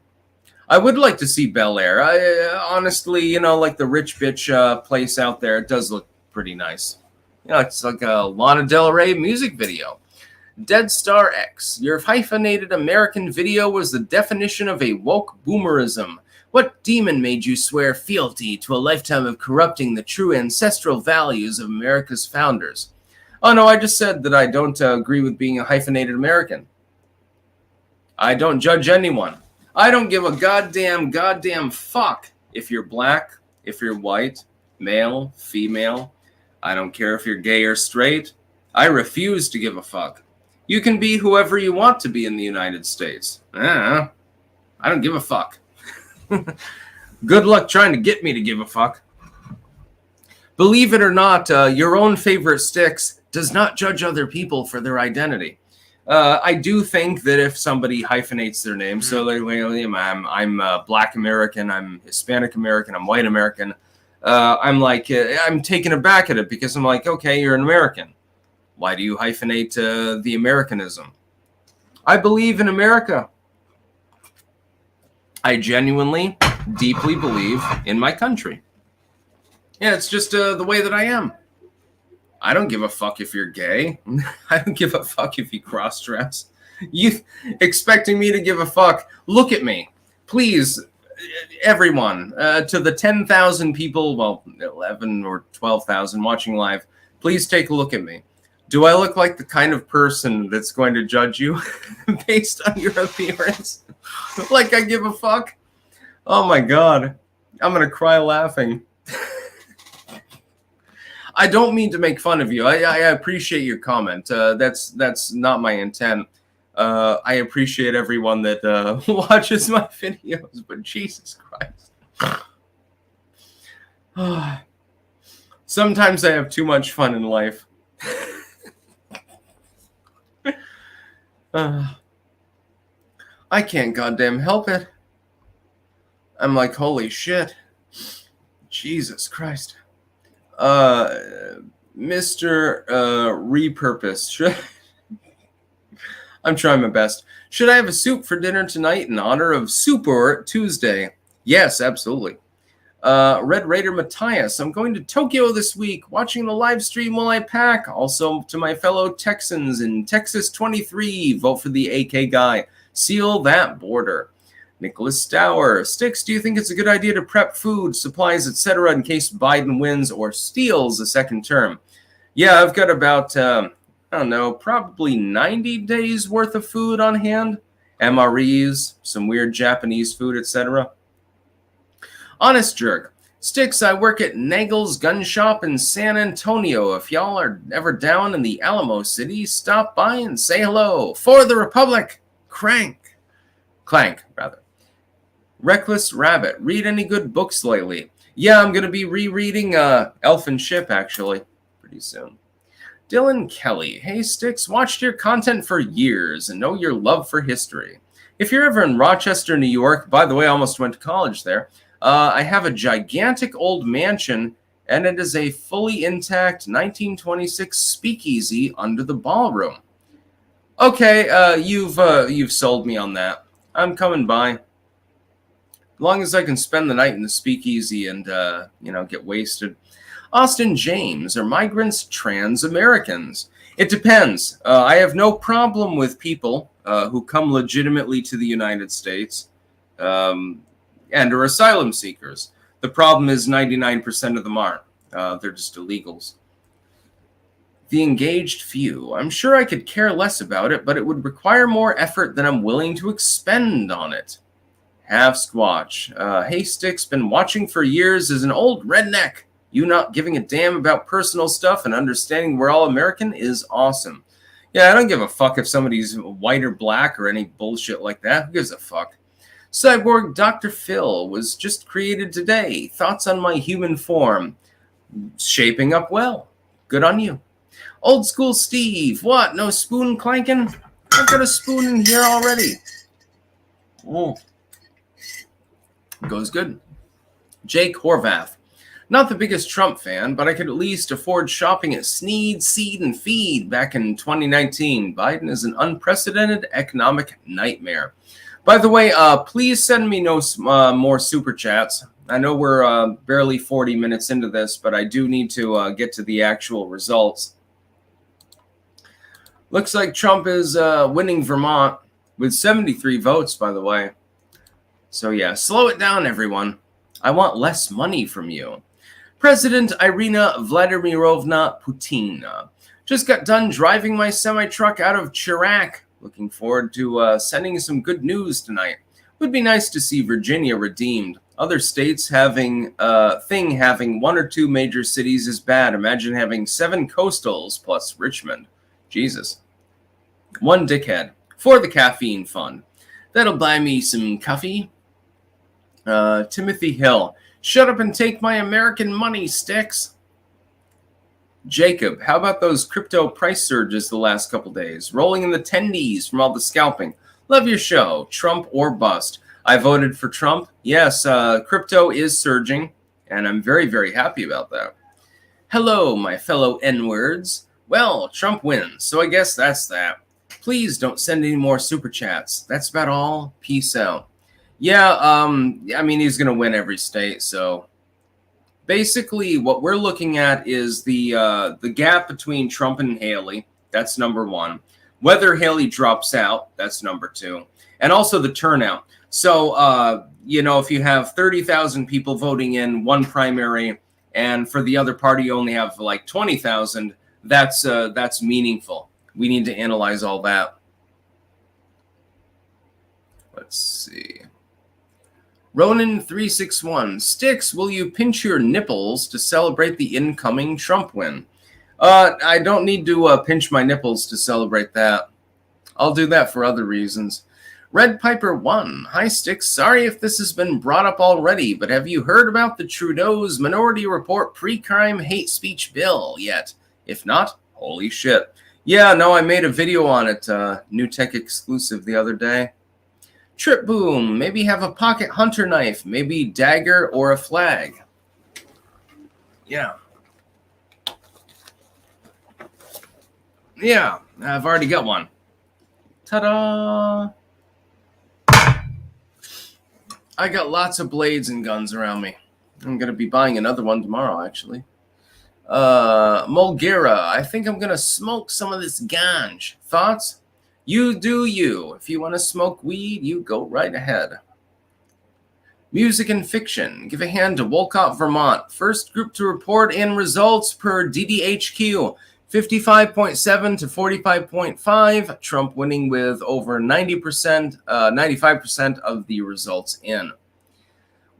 I would like to see Bel Air. Honestly, you know, like the rich bitch place out there, it does look pretty nice. You know, it's like a Lana Del Rey music video. Dead Star X. Your hyphenated American video was the definition of a woke boomerism. What demon made you swear fealty to a lifetime of corrupting the true ancestral values of America's founders? Oh, no, I just said that I don't agree with being a hyphenated American. I don't judge anyone. I don't give a goddamn fuck if you're black, if you're white, male, female. I don't care if you're gay or straight. I refuse to give a fuck. You can be whoever you want to be in the United States. I don't give a fuck. Good luck trying to get me to give a fuck. Believe it or not, your own favorite Sticks does not judge other people for their identity. I do think that if somebody hyphenates their name, so like, I'm Black American, I'm Hispanic American, I'm White American, I'm taken aback at it because I'm like, okay, you're an American. Why do you hyphenate the Americanism? I believe in America. I genuinely, deeply believe in my country. Yeah, it's just the way that I am. I don't give a fuck if you're gay. I don't give a fuck if you cross-dress. You expecting me to give a fuck? Look at me. Please, everyone, to the 10,000 people, well, 11 or 12,000 watching live, please take a look at me. Do I look like the kind of person that's going to judge you based on your appearance? Like I give a fuck? Oh my God. I'm going to cry laughing. I don't mean to make fun of you. I appreciate your comment. That's not my intent. I appreciate everyone that watches my videos, but Jesus Christ. Sometimes I have too much fun in life. I can't goddamn help it. I'm like, holy shit. Jesus Christ. Mr. Repurpose. I'm trying my best. Should I have a soup for dinner tonight in honor of Super Tuesday? Yes, absolutely. Red Raider Matthias. I'm going to Tokyo this week, watching the live stream while I pack. Also to my fellow Texans in Texas 23. Vote for the AK guy. Seal that border. Nicholas Stour. Sticks, do you think it's a good idea to prep food, supplies, etc. in case Biden wins or steals a second term? Yeah, I've got about, I don't know, probably 90 days worth of food on hand. MREs, some weird Japanese food, etc. Honest Jerk. Sticks, I work at Nagel's Gun Shop in San Antonio. If y'all are ever down in the Alamo City, stop by and say hello. For the Republic! Clank, rather. Reckless Rabbit. Read any good books lately? Yeah, I'm going to be rereading Elf and Ship, actually, pretty soon. Dylan Kelly. Hey, Sticks, watched your content for years and know your love for history. If you're ever in Rochester, New York, by the way, I almost went to college there, I have a gigantic old mansion, and it is a fully intact 1926 speakeasy under the ballroom. Okay, you've sold me on that. I'm coming by. As long as I can spend the night in the speakeasy and, get wasted. Austin James, are migrants trans-Americans? It depends. I have no problem with people who come legitimately to the United States and are asylum seekers. The problem is 99% of them aren't. They're just illegals. The engaged few. I'm sure I could care less about it, but it would require more effort than I'm willing to expend on it. Half Squatch. Hey, Sticks, been watching for years as an old redneck. You not giving a damn about personal stuff and understanding we're all American is awesome. Yeah, I don't give a fuck if somebody's white or black or any bullshit like that. Who gives a fuck? Cyborg Dr. Phil was just created today. Thoughts on my human form? Shaping up well. Good on you. Old School Steve. What? No spoon clanking? I've got a spoon in here already. Oh. Goes good. Jake Horvath. Not the biggest Trump fan, but I could at least afford shopping at Sneed, Seed, and Feed back in 2019. Biden is an unprecedented economic nightmare. By the way, please send me more super chats. I know we're barely 40 minutes into this, but I do need to get to the actual results. Looks like Trump is winning Vermont with 73 votes, by the way. So yeah, slow it down, everyone. I want less money from you. President Irina Vladimirovna Putin. Just got done driving my semi-truck out of Chirac. Looking forward to sending some good news tonight. Would be nice to see Virginia redeemed. Other states having one or two major cities is bad. Imagine having 7 coastals plus Richmond. Jesus. One dickhead. For the caffeine fund. That'll buy me some coffee. Timothy Hill. Shut up and take my American money, Sticks. Jacob, how about those crypto price surges the last couple days? Rolling in the tendies from all the scalping. Love your show. Trump or bust. I voted for Trump. Yes, crypto is surging, and I'm very, very happy about that. Hello, my fellow N-words. Well, Trump wins, so I guess that's that. Please don't send any more super chats. That's about all. Peace out. Yeah, I mean, he's going to win every state, so basically what we're looking at is the gap between Trump and Haley. That's number one. Whether Haley drops out, that's number 2. And also the turnout. So, if you have 30,000 people voting in one primary and for the other party you only have like 20,000, that's meaningful. We need to analyze all that. Let's see. Ronan361. Sticks, will you pinch your nipples to celebrate the incoming Trump win? I don't need to pinch my nipples to celebrate that. I'll do that for other reasons. Red Piper 1. Hi, Sticks. Sorry if this has been brought up already, but have you heard about the Trudeau's Minority Report pre-crime hate speech bill yet? If not, holy shit. Yeah, no, I made a video on it, New Tech exclusive the other day. Trip Boom, maybe have a pocket hunter knife, maybe dagger or a flag. Yeah. Yeah, I've already got one. Ta-da! I got lots of blades and guns around me. I'm going to be buying another one tomorrow, actually. Mulgira, I think I'm going to smoke some of this ganj. Thoughts? You do you. If you want to smoke weed, you go right ahead. Music and fiction. Give a hand to Wolcott, Vermont. First group to report in results per DDHQ. 55.7 to 45.5. Trump winning with over 90%, 95% of the results in.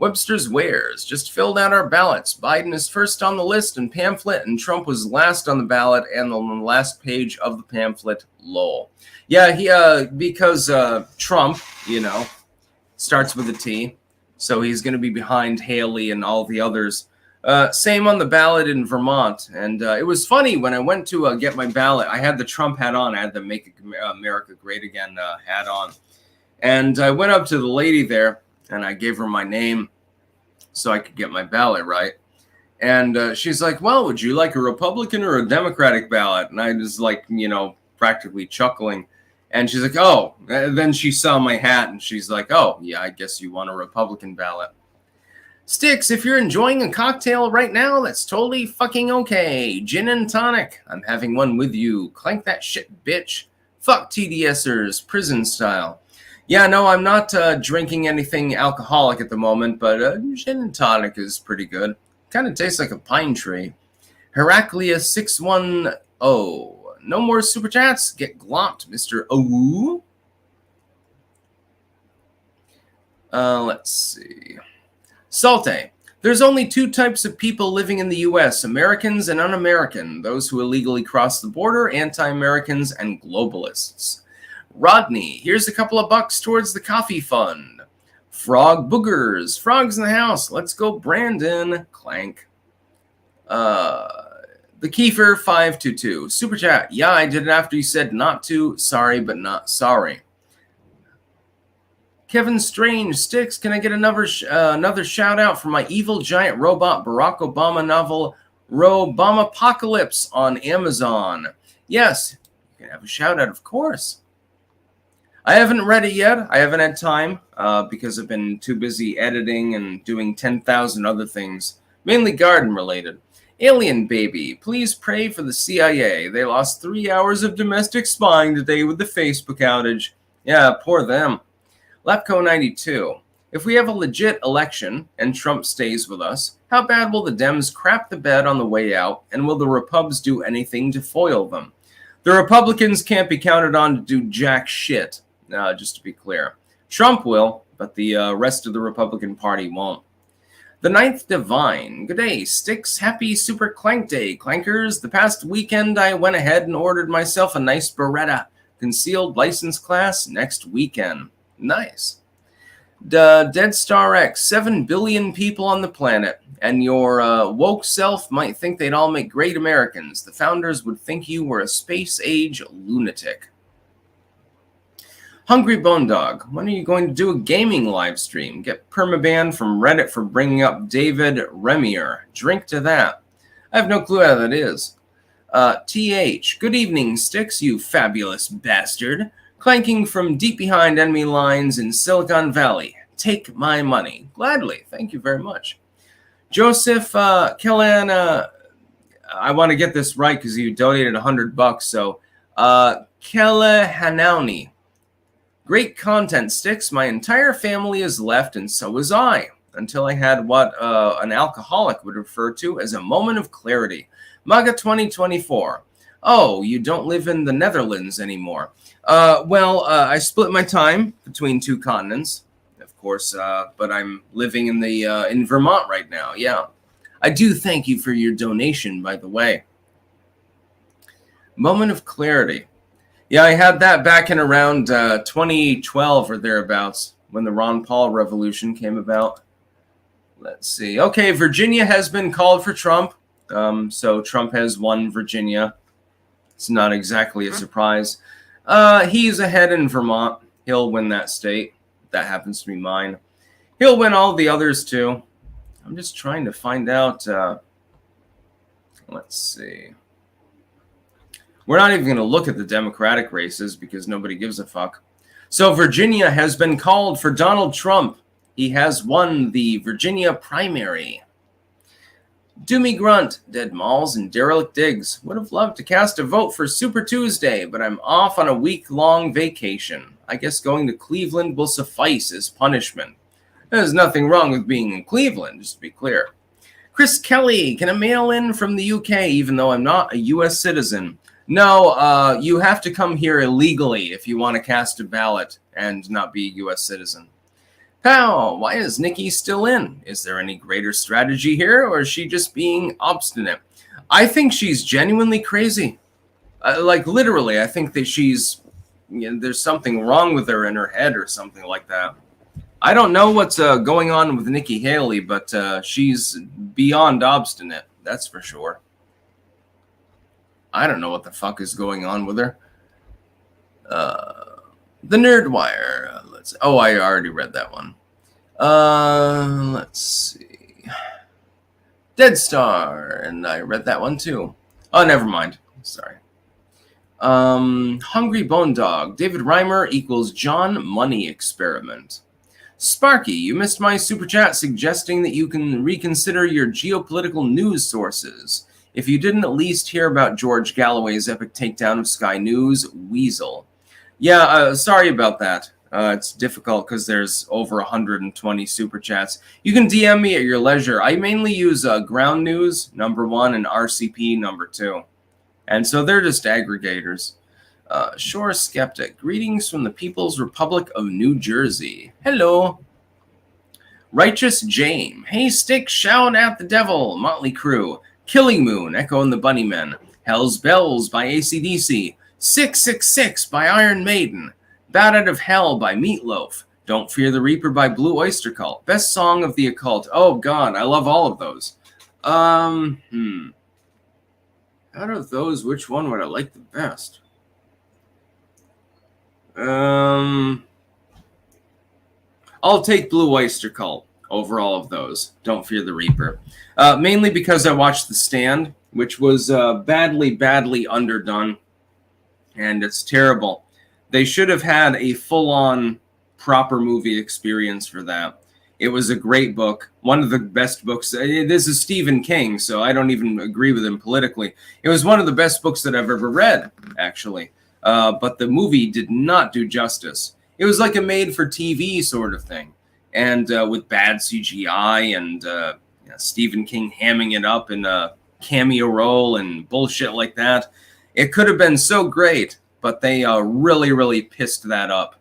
Webster's Wares just filled out our ballots. Biden is first on the list and pamphlet, and Trump was last on the ballot and on the last page of the pamphlet. Lol. Yeah, he because Trump, starts with a T, so he's going to be behind Haley and all the others. Same on the ballot in Vermont, and it was funny when I went to get my ballot. I had the Trump hat on. I had the Make America Great Again hat on, and I went up to the lady there. And I gave her my name so I could get my ballot right. And she's like, well, would you like a Republican or a Democratic ballot? And I was like, practically chuckling. And she's like, oh. And then she saw my hat and she's like, oh, yeah, I guess you want a Republican ballot. Sticks, if you're enjoying a cocktail right now, that's totally fucking okay. Gin and tonic. I'm having one with you. Clank that shit, bitch. Fuck TDSers, prison style. Yeah, no, I'm not drinking anything alcoholic at the moment, but gin and tonic is pretty good. Kind of tastes like a pine tree. Heraclius610. No more super chats. Get glomped, Mr. O. Let's see. Salte. There's only two types of people living in the U.S., Americans and un-American, those who illegally cross the border, anti-Americans, and globalists. Rodney, here's a couple of bucks towards the coffee fund. Frog boogers. Frogs in the house. Let's go, Brandon. Clank. The Kiefer 522. Super chat. Yeah, I did it after you said not to. Sorry, but not sorry. Kevin Strange. Sticks, can I get another shout out for my evil giant robot Barack Obama novel, Robomapocalypse on Amazon? Yes, you can have a shout out, of course. I haven't read it yet. I haven't had time because I've been too busy editing and doing 10,000 other things, mainly garden related. Alien Baby, please pray for the CIA. They lost 3 hours of domestic spying today with the Facebook outage. Yeah, poor them. Lepco92, if we have a legit election and Trump stays with us, how bad will the Dems crap the bed on the way out, and will the Repubs do anything to foil them? The Republicans can't be counted on to do jack shit. Just to be clear. Trump will, but the rest of the Republican Party won't. The Ninth Divine. Good day, Sticks. Happy Super Clank Day, Clankers. The past weekend, I went ahead and ordered myself a nice Beretta. Concealed license class next weekend. Nice. Dead Star X. 7 billion people on the planet, and your woke self might think they'd all make great Americans. The founders would think you were a space-age lunatic. Hungry Bone Dog, when are you going to do a gaming live stream? Get permabanned from Reddit for bringing up David Remier. Drink to that. I have no clue how that is. TH, good evening, Sticks, you fabulous bastard. Clanking from deep behind enemy lines in Silicon Valley. Take my money. Gladly. Thank you very much. Joseph Kellan, I want to get this right because you donated $100. So, Kelehanauni. Great content, Sticks. My entire family is left, and so was I, until I had what an alcoholic would refer to as a moment of clarity. MAGA 2024. Oh, you don't live in the Netherlands anymore. I split my time between two continents, of course, but I'm living in Vermont right now. Yeah. I do thank you for your donation, by the way. Moment of clarity. Yeah, I had that back in around 2012 or thereabouts when the Ron Paul revolution came about. Let's see. Okay, Virginia has been called for Trump. So Trump has won Virginia. It's not exactly a surprise. He's ahead in Vermont. He'll win that state. That happens to be mine. He'll win all the others too. I'm just trying to find out. Let's see. We're not even going to look at the Democratic races because nobody gives a fuck. So Virginia has been called for Donald Trump. He has won the Virginia primary. Doomy Grunt, Dead Malls, and Derelict Diggs. Would have loved to cast a vote for Super Tuesday, but I'm off on a week-long vacation. I guess going to Cleveland will suffice as punishment. There's nothing wrong with being in Cleveland, just to be clear. Chris Kelly, can I mail in from the UK even though I'm not a US citizen? No, you have to come here illegally if you want to cast a ballot and not be a U.S. citizen. Pow, why is Nikki still in? Is there any greater strategy here, or is she just being obstinate? I think she's genuinely crazy. Like, literally, I think that she's, there's something wrong with her in her head or something like that. I don't know what's going on with Nikki Haley, but she's beyond obstinate. That's for sure. I don't know what the fuck is going on with her. The Nerdwire. I already read that one. Let's see. Dead Star, and I read that one too. Oh, never mind. Sorry. Hungry Bone Dog. David Reimer equals John Money Experiment. Sparky, you missed my super chat suggesting that you can reconsider your geopolitical news sources. If you didn't at least hear about George Galloway's epic takedown of Sky News, Weasel. Yeah, sorry about that. It's difficult because there's over 120 super chats. You can DM me at your leisure. I mainly use Ground News, #1, and RCP, #2. And so they're just aggregators. Shore Skeptic. Greetings from the People's Republic of New Jersey. Hello. Righteous Jame. Hey, Stick, shout at the devil. Motley Crue. Killing Moon. Echo and the Bunnymen. Hell's Bells by AC/DC. 666 by Iron Maiden. Bat Out of Hell by Meatloaf. Don't Fear the Reaper by Blue Oyster Cult. Best Song of the Occult. Oh, God, I love all of those. Out of those, which one would I like the best? I'll take Blue Oyster Cult over all of those. Don't Fear the Reaper. Mainly because I watched The Stand, which was badly underdone. And it's terrible. They should have had a full-on proper movie experience for that. It was a great book. One of the best books. This is Stephen King, so I don't even agree with him politically. It was one of the best books that I've ever read, actually. But the movie did not do justice. It was like a made-for-TV sort of thing. And with bad CGI and Stephen King hamming it up in a cameo role and bullshit like that. It could have been so great, but they really pissed that up.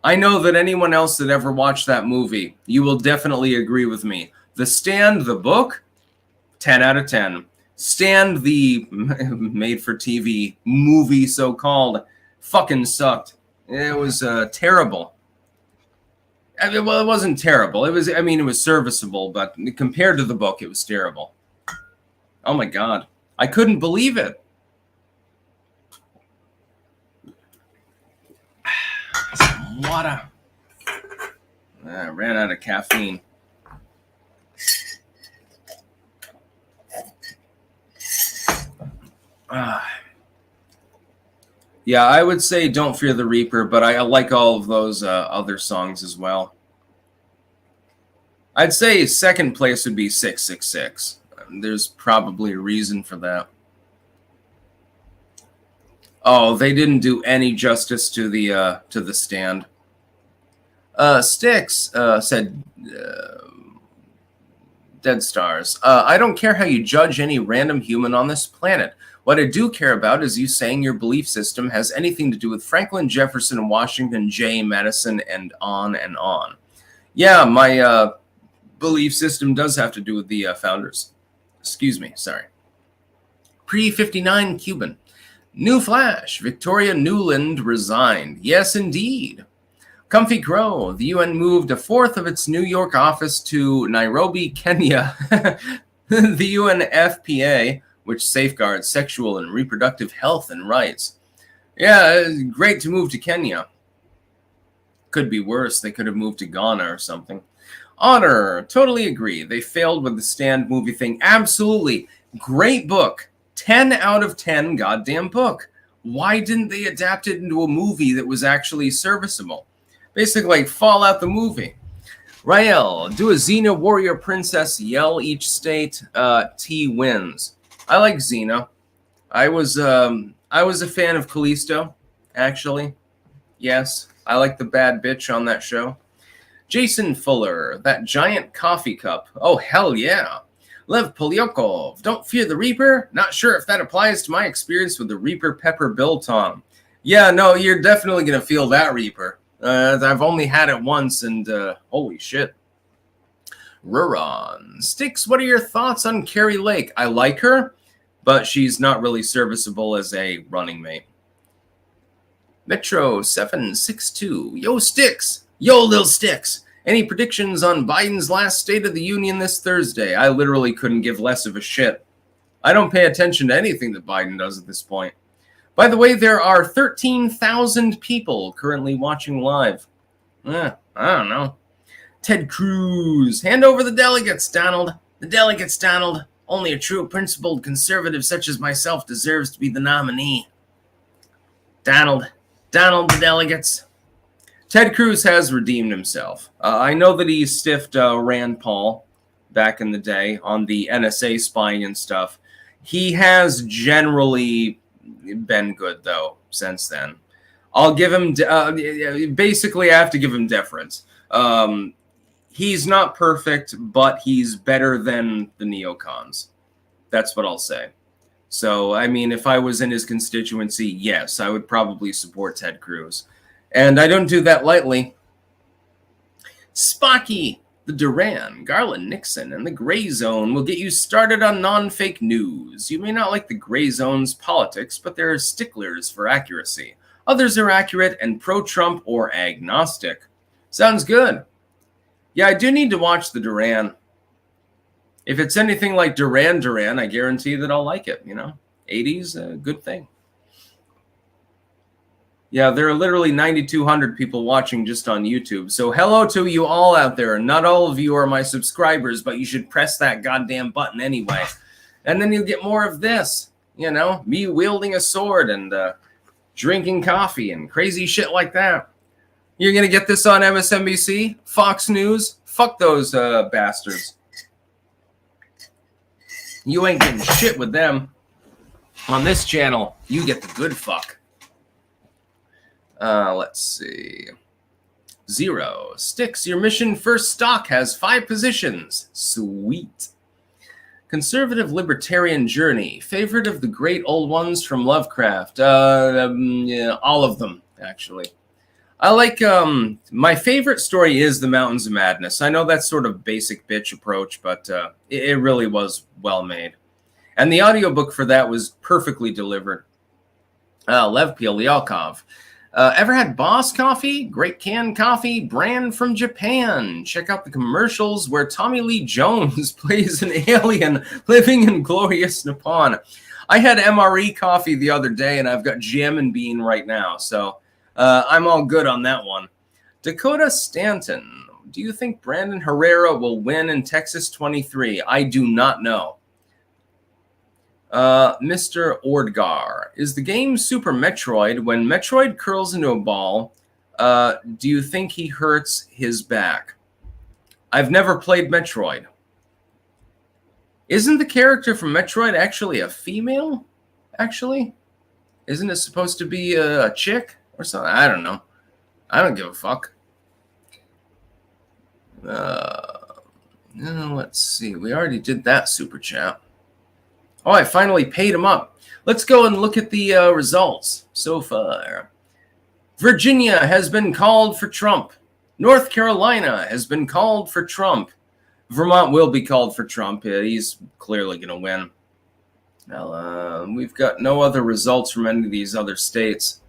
I know that anyone else that ever watched that movie, you will definitely agree with me. The Stand, the book, 10 out of 10. Stand, the made-for-TV movie, so-called, fucking sucked. It was terrible. I mean, well, it wasn't terrible. It was serviceable, but compared to the book, it was terrible. Oh my God. I couldn't believe it. Some water. I ran out of caffeine. Yeah, I would say Don't Fear the Reaper, but I like all of those other songs as well. I'd say second place would be 666. There's probably a reason for that. Oh, they didn't do any justice to the Stand. Sticks said Dead Stars. I don't care how you judge any random human on this planet. What I do care about is you saying your belief system has anything to do with Franklin, Jefferson, Washington, Jay, Madison, and on and on. Yeah, my belief system does have to do with the founders. Excuse me, sorry. Pre-59 Cuban. New Flash. Victoria Nuland resigned. Yes, indeed. Comfy Crow. The UN moved a fourth of its New York office to Nairobi, Kenya. The UNFPA, which safeguards sexual and reproductive health and rights. Yeah, it's great to move to Kenya. Could be worse. They could have moved to Ghana or something. Otter, totally agree. They failed with the Stand movie thing. Absolutely. Great book. 10 out of 10 goddamn book. Why didn't they adapt it into a movie that was actually serviceable? Basically, like Fallout the movie. Rael, do a Xena warrior princess yell each state. T wins. I like Xena. I was a fan of Callisto, actually. Yes, I like the bad bitch on that show. Jason Fuller, that giant coffee cup. Oh, hell yeah. Lev Polyakov, Don't Fear the Reaper? Not sure if that applies to my experience with the Reaper Pepper Biltong. Yeah, no, you're definitely going to feel that Reaper. I've only had it once, and holy shit. Ruron. Sticks, what are your thoughts on Carrie Lake? I like her, but she's not really serviceable as a running mate. Metro 762. Yo, Sticks. Yo, Lil Sticks. Any predictions on Biden's last State of the Union this Thursday? I literally couldn't give less of a shit. I don't pay attention to anything that Biden does at this point. By the way, there are 13,000 people currently watching live. I don't know. Ted Cruz. Hand over the delegates, Donald. The delegates, Donald. Only a true principled conservative such as myself deserves to be the nominee. Donald, the delegates. Ted Cruz has redeemed himself. I know that he stiffed Rand Paul back in the day on the NSA spying and stuff. He has generally been good, though, since then. I'll give him... basically, I have to give him deference. He's not perfect, but he's better than the neocons. That's what I'll say. So, I mean, if I was in his constituency, yes, I would probably support Ted Cruz. And I don't do that lightly. Spocky, the Duran, Garland Nixon, and the Gray Zone will get you started on non-fake news. You may not like the Gray Zone's politics, but they're sticklers for accuracy. Others are accurate and pro-Trump or agnostic. Sounds good. Yeah, I do need to watch the Duran. If it's anything like Duran, I guarantee that I'll like it, 80s, a good thing. Yeah, there are literally 9,200 people watching just on YouTube. So hello to you all out there. Not all of you are my subscribers, but you should press that goddamn button anyway. And then you'll get more of this, me wielding a sword and drinking coffee and crazy shit like that. You're going to get this on MSNBC, Fox News. Fuck those bastards. You ain't getting shit with them. On this channel, you get the good fuck. Let's see. 0. Sticks, your mission first stock has 5 positions. Sweet. Conservative libertarian journey. Favorite of the great old ones from Lovecraft. Yeah, all of them, actually. I like, my favorite story is The Mountains of Madness. I know that's sort of basic bitch approach, but it really was well made. And the audiobook for that was perfectly delivered. Lev Pilyakov. Ever had Boss Coffee? Great canned coffee, brand from Japan. Check out the commercials where Tommy Lee Jones plays an alien living in glorious Nippon. I had MRE coffee the other day, and I've got Jam and Bean right now, so I'm all good on that one. Dakota Stanton. Do you think Brandon Herrera will win in Texas 23? I do not know. Mr. Ordgar. Is the game Super Metroid? When Metroid curls into a ball, do you think he hurts his back? I've never played Metroid. Isn't the character from Metroid actually a female? Actually? Isn't it supposed to be a chick or something? I don't know. I don't give a fuck. Let's see. We already did that super chat. Oh, I finally paid him up. Let's go and look at the results so far. Virginia has been called for Trump. North Carolina has been called for Trump. Vermont will be called for Trump. He's clearly going to win. Well, we've got no other results from any of these other states.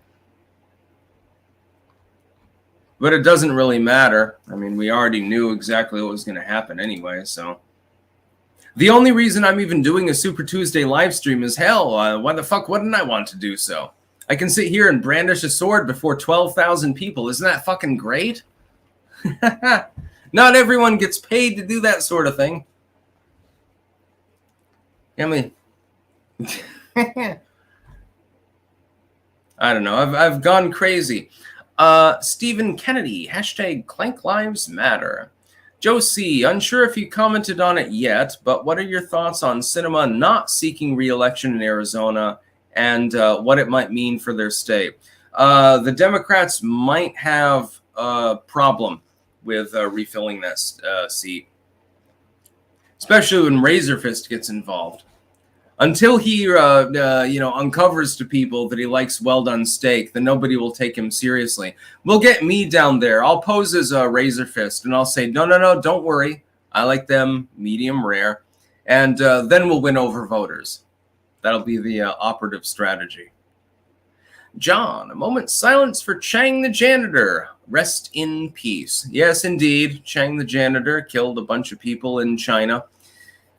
But it doesn't really matter. I mean, we already knew exactly what was going to happen anyway, so... The only reason I'm even doing a Super Tuesday live stream is hell. Why the fuck wouldn't I want to do so? I can sit here and brandish a sword before 12,000 people. Isn't that fucking great? Not everyone gets paid to do that sort of thing. I mean, I don't know. I've gone crazy. Stephen Kennedy, hashtag Clank Lives Matter. Joe C., unsure if you commented on it yet, but what are your thoughts on Sinema not seeking re-election in Arizona and what it might mean for their state? The Democrats might have a problem with refilling that seat, especially when Razorfist gets involved. Until he, uncovers to people that he likes well-done steak, then nobody will take him seriously. We'll get me down there. I'll pose as a Razor Fist, and I'll say, no, don't worry. I like them medium rare. And then we'll win over voters. That'll be the operative strategy. John, a moment's silence for Chang the janitor. Rest in peace. Yes, indeed. Chang the janitor killed a bunch of people in China.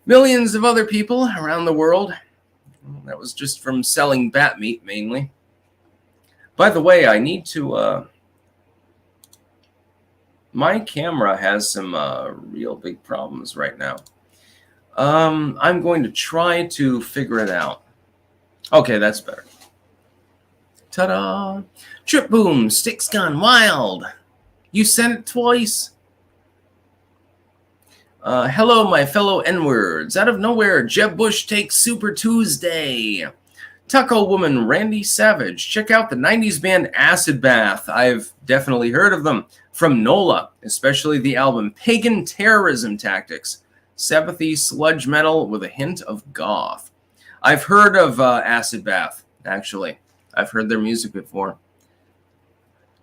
Millions of other people around the world. That was just from selling bat meat, mainly. By the way, I need to... my camera has some real big problems right now. I'm going to try to figure it out. Okay, that's better. Ta-da! Trip boom, sticks gone wild. You sent it twice. Hello, my fellow N-words. Out of nowhere, Jeb Bush takes Super Tuesday. Taco Woman, Randy Savage. Check out the 90s band Acid Bath. I've definitely heard of them. From NOLA, especially the album Pagan Terrorism Tactics. Sabbathy sludge metal with a hint of goth. I've heard of Acid Bath, actually. I've heard their music before.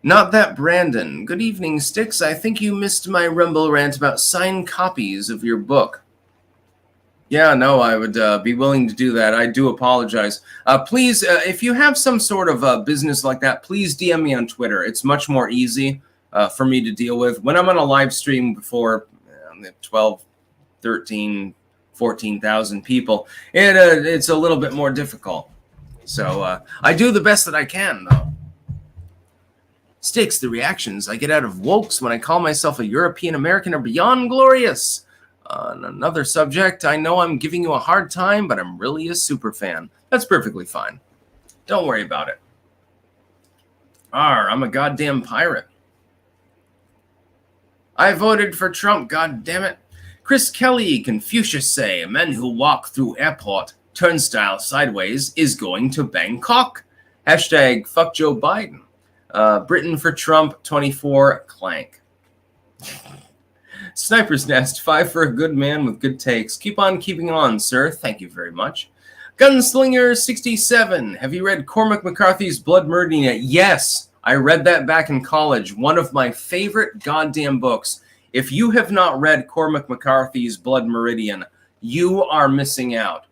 Not that Brandon. Good evening, Sticks. I think you missed my Rumble rant about signed copies of your book. Yeah, no, I would be willing to do that. I do apologize. Please, if you have some sort of business like that, please DM me on Twitter. It's much more easy for me to deal with. When I'm on a live stream before 12, 13, 14,000 people, it's a little bit more difficult. So I do the best that I can, though. Sticks, the reactions I get out of wokes when I call myself a European American are beyond glorious. On another subject, I know I'm giving you a hard time, but I'm really a super fan. That's perfectly fine. Don't worry about it. I'm a goddamn pirate. I voted for Trump, goddammit. Chris Kelly, Confucius say, a man who walk through airport, turnstile sideways, is going to Bangkok. Hashtag fuck Joe Biden. Britain for Trump, 24, clank. Sniper's Nest, 5 for a good man with good takes. Keep on keeping on, sir. Thank you very much. Gunslinger, 67. Have you read Cormac McCarthy's Blood Meridian yet? Yes, I read that back in college. One of my favorite goddamn books. If you have not read Cormac McCarthy's Blood Meridian, you are missing out.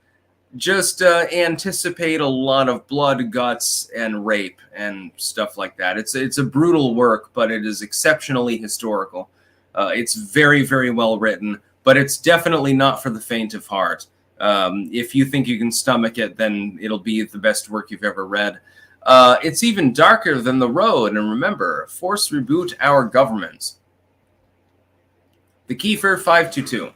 Just anticipate a lot of blood, guts, and rape and stuff like that. It's a brutal work, but it is exceptionally historical. It's very, very well written, but it's definitely not for the faint of heart. If you think you can stomach it, then it'll be the best work you've ever read. It's even darker than The Road, and remember, force reboot our governments. The Kiefer 522.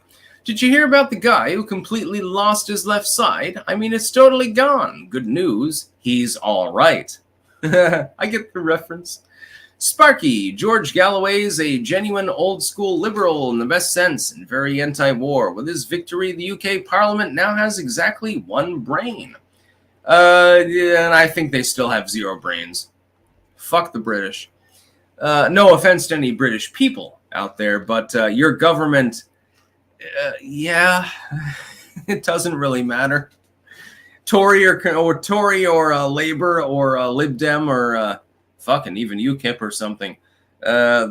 Did you hear about the guy who completely lost his left side? I mean, it's totally gone. Good news, he's all right. I get the reference. Sparky, George Galloway's a genuine old-school liberal in the best sense and very anti-war. With his victory, the UK Parliament now has exactly one brain. And I think they still have 0 brains. Fuck the British. No offense to any British people out there, but your government... yeah, it doesn't really matter. Tory or Labour or Lib Dem or fucking even UKIP or something.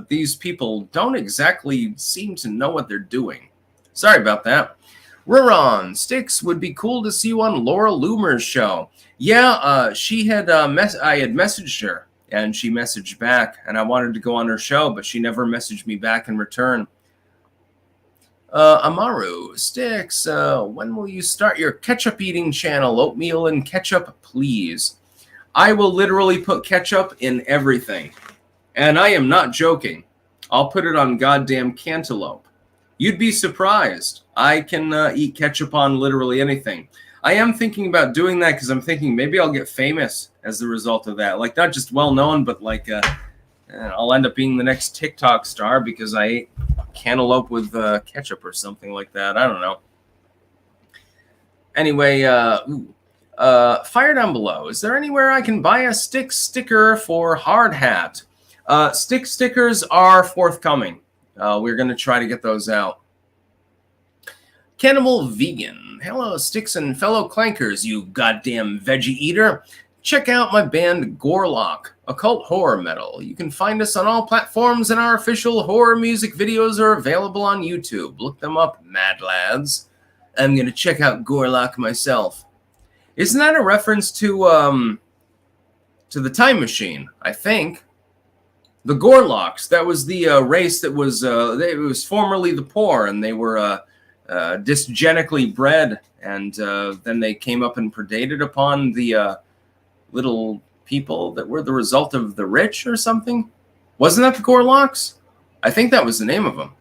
These people don't exactly seem to know what they're doing. Sorry about that. Ruron, Sticks, would be cool to see you on Laura Loomer's show. Yeah, she had I had messaged her and she messaged back, and I wanted to go on her show, but she never messaged me back in return. Amaru, Sticks, when will you start your ketchup eating channel? Oatmeal and ketchup, please. I will literally put ketchup in everything. And I am not joking. I'll put it on goddamn cantaloupe. You'd be surprised. I can eat ketchup on literally anything. I am thinking about doing that because I'm thinking maybe I'll get famous as the result of that. Like, not just well-known, but like I'll end up being the next TikTok star because I ate cantaloupe with ketchup or something like that. I don't know. Anyway, fire down below. Is there anywhere I can buy a stick sticker for Hard Hat? Stick stickers are forthcoming. We're going to try to get those out. Cannibal Vegan. Hello, sticks and fellow clankers, you goddamn veggie eater. Check out my band Gorlock, occult horror metal. You can find us on all platforms, and our official horror music videos are available on YouTube. Look them up, mad lads. I'm gonna check out Gorlock myself. Isn't that a reference to the Time Machine? I think the Gorlocks. That was the race that was it was formerly the poor, and they were dysgenically bred, and then they came up and predated upon the little people that were the result of the rich or something. Wasn't that the Gorlocks? I think that was the name of them.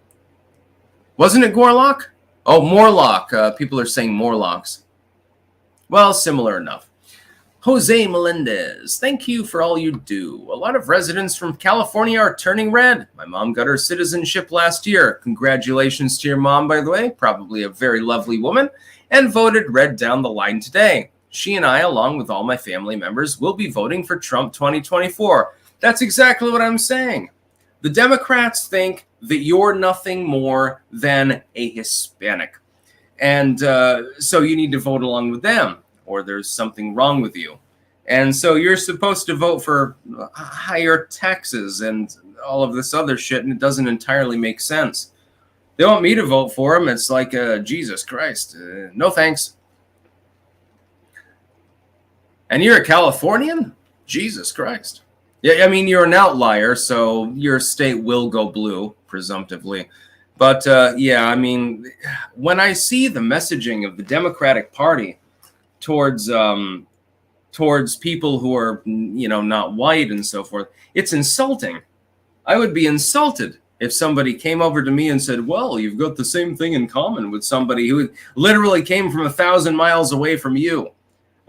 Wasn't it Gorlock? Oh, Morlock. People are saying Morlocks. Well, similar enough. Jose Melendez, thank you for all you do. A lot of residents from California are turning red. My mom got her citizenship last year. Congratulations to your mom, by the way. Probably a very lovely woman. And voted red down the line today. She and I, along with all my family members, will be voting for Trump 2024. That's exactly what I'm saying. The Democrats think that you're nothing more than a Hispanic. And so you need to vote along with them, or there's something wrong with you. And so you're supposed to vote for higher taxes and all of this other shit, and it doesn't entirely make sense. They want me to vote for them. It's like, Jesus Christ. No thanks. And you're a Californian? Jesus Christ. Yeah, I mean, you're an outlier, so your state will go blue, presumptively. But, yeah, I mean, when I see the messaging of the Democratic Party towards people who are, not white and so forth, it's insulting. I would be insulted if somebody came over to me and said, well, you've got the same thing in common with somebody who literally came from 1,000 miles away from you.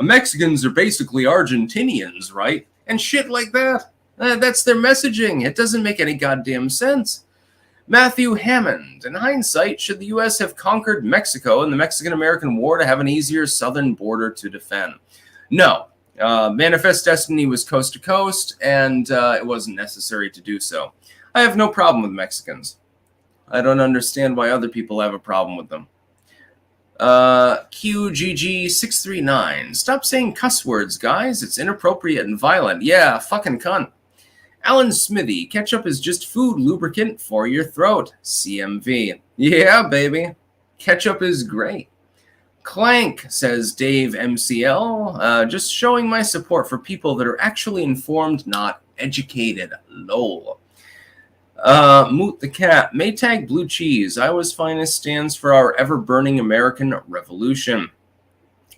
Mexicans are basically Argentinians, right? And shit like that. That's their messaging. It doesn't make any goddamn sense. Matthew Hammond, in hindsight, should the U.S. have conquered Mexico in the Mexican-American War to have an easier southern border to defend? No. Manifest Destiny was coast to coast, and it wasn't necessary to do so. I have no problem with Mexicans. I don't understand why other people have a problem with them. QGG639. Stop saying cuss words, guys. It's inappropriate and violent. Yeah, fucking cunt. Alan Smithy. Ketchup is just food lubricant for your throat. CMV. Yeah, baby. Ketchup is great. Clank, says Dave MCL. Just showing my support for people that are actually informed, not educated. LOL. Moot the Cat. Maytag Blue Cheese. Iowa's Finest stands for our ever-burning American Revolution.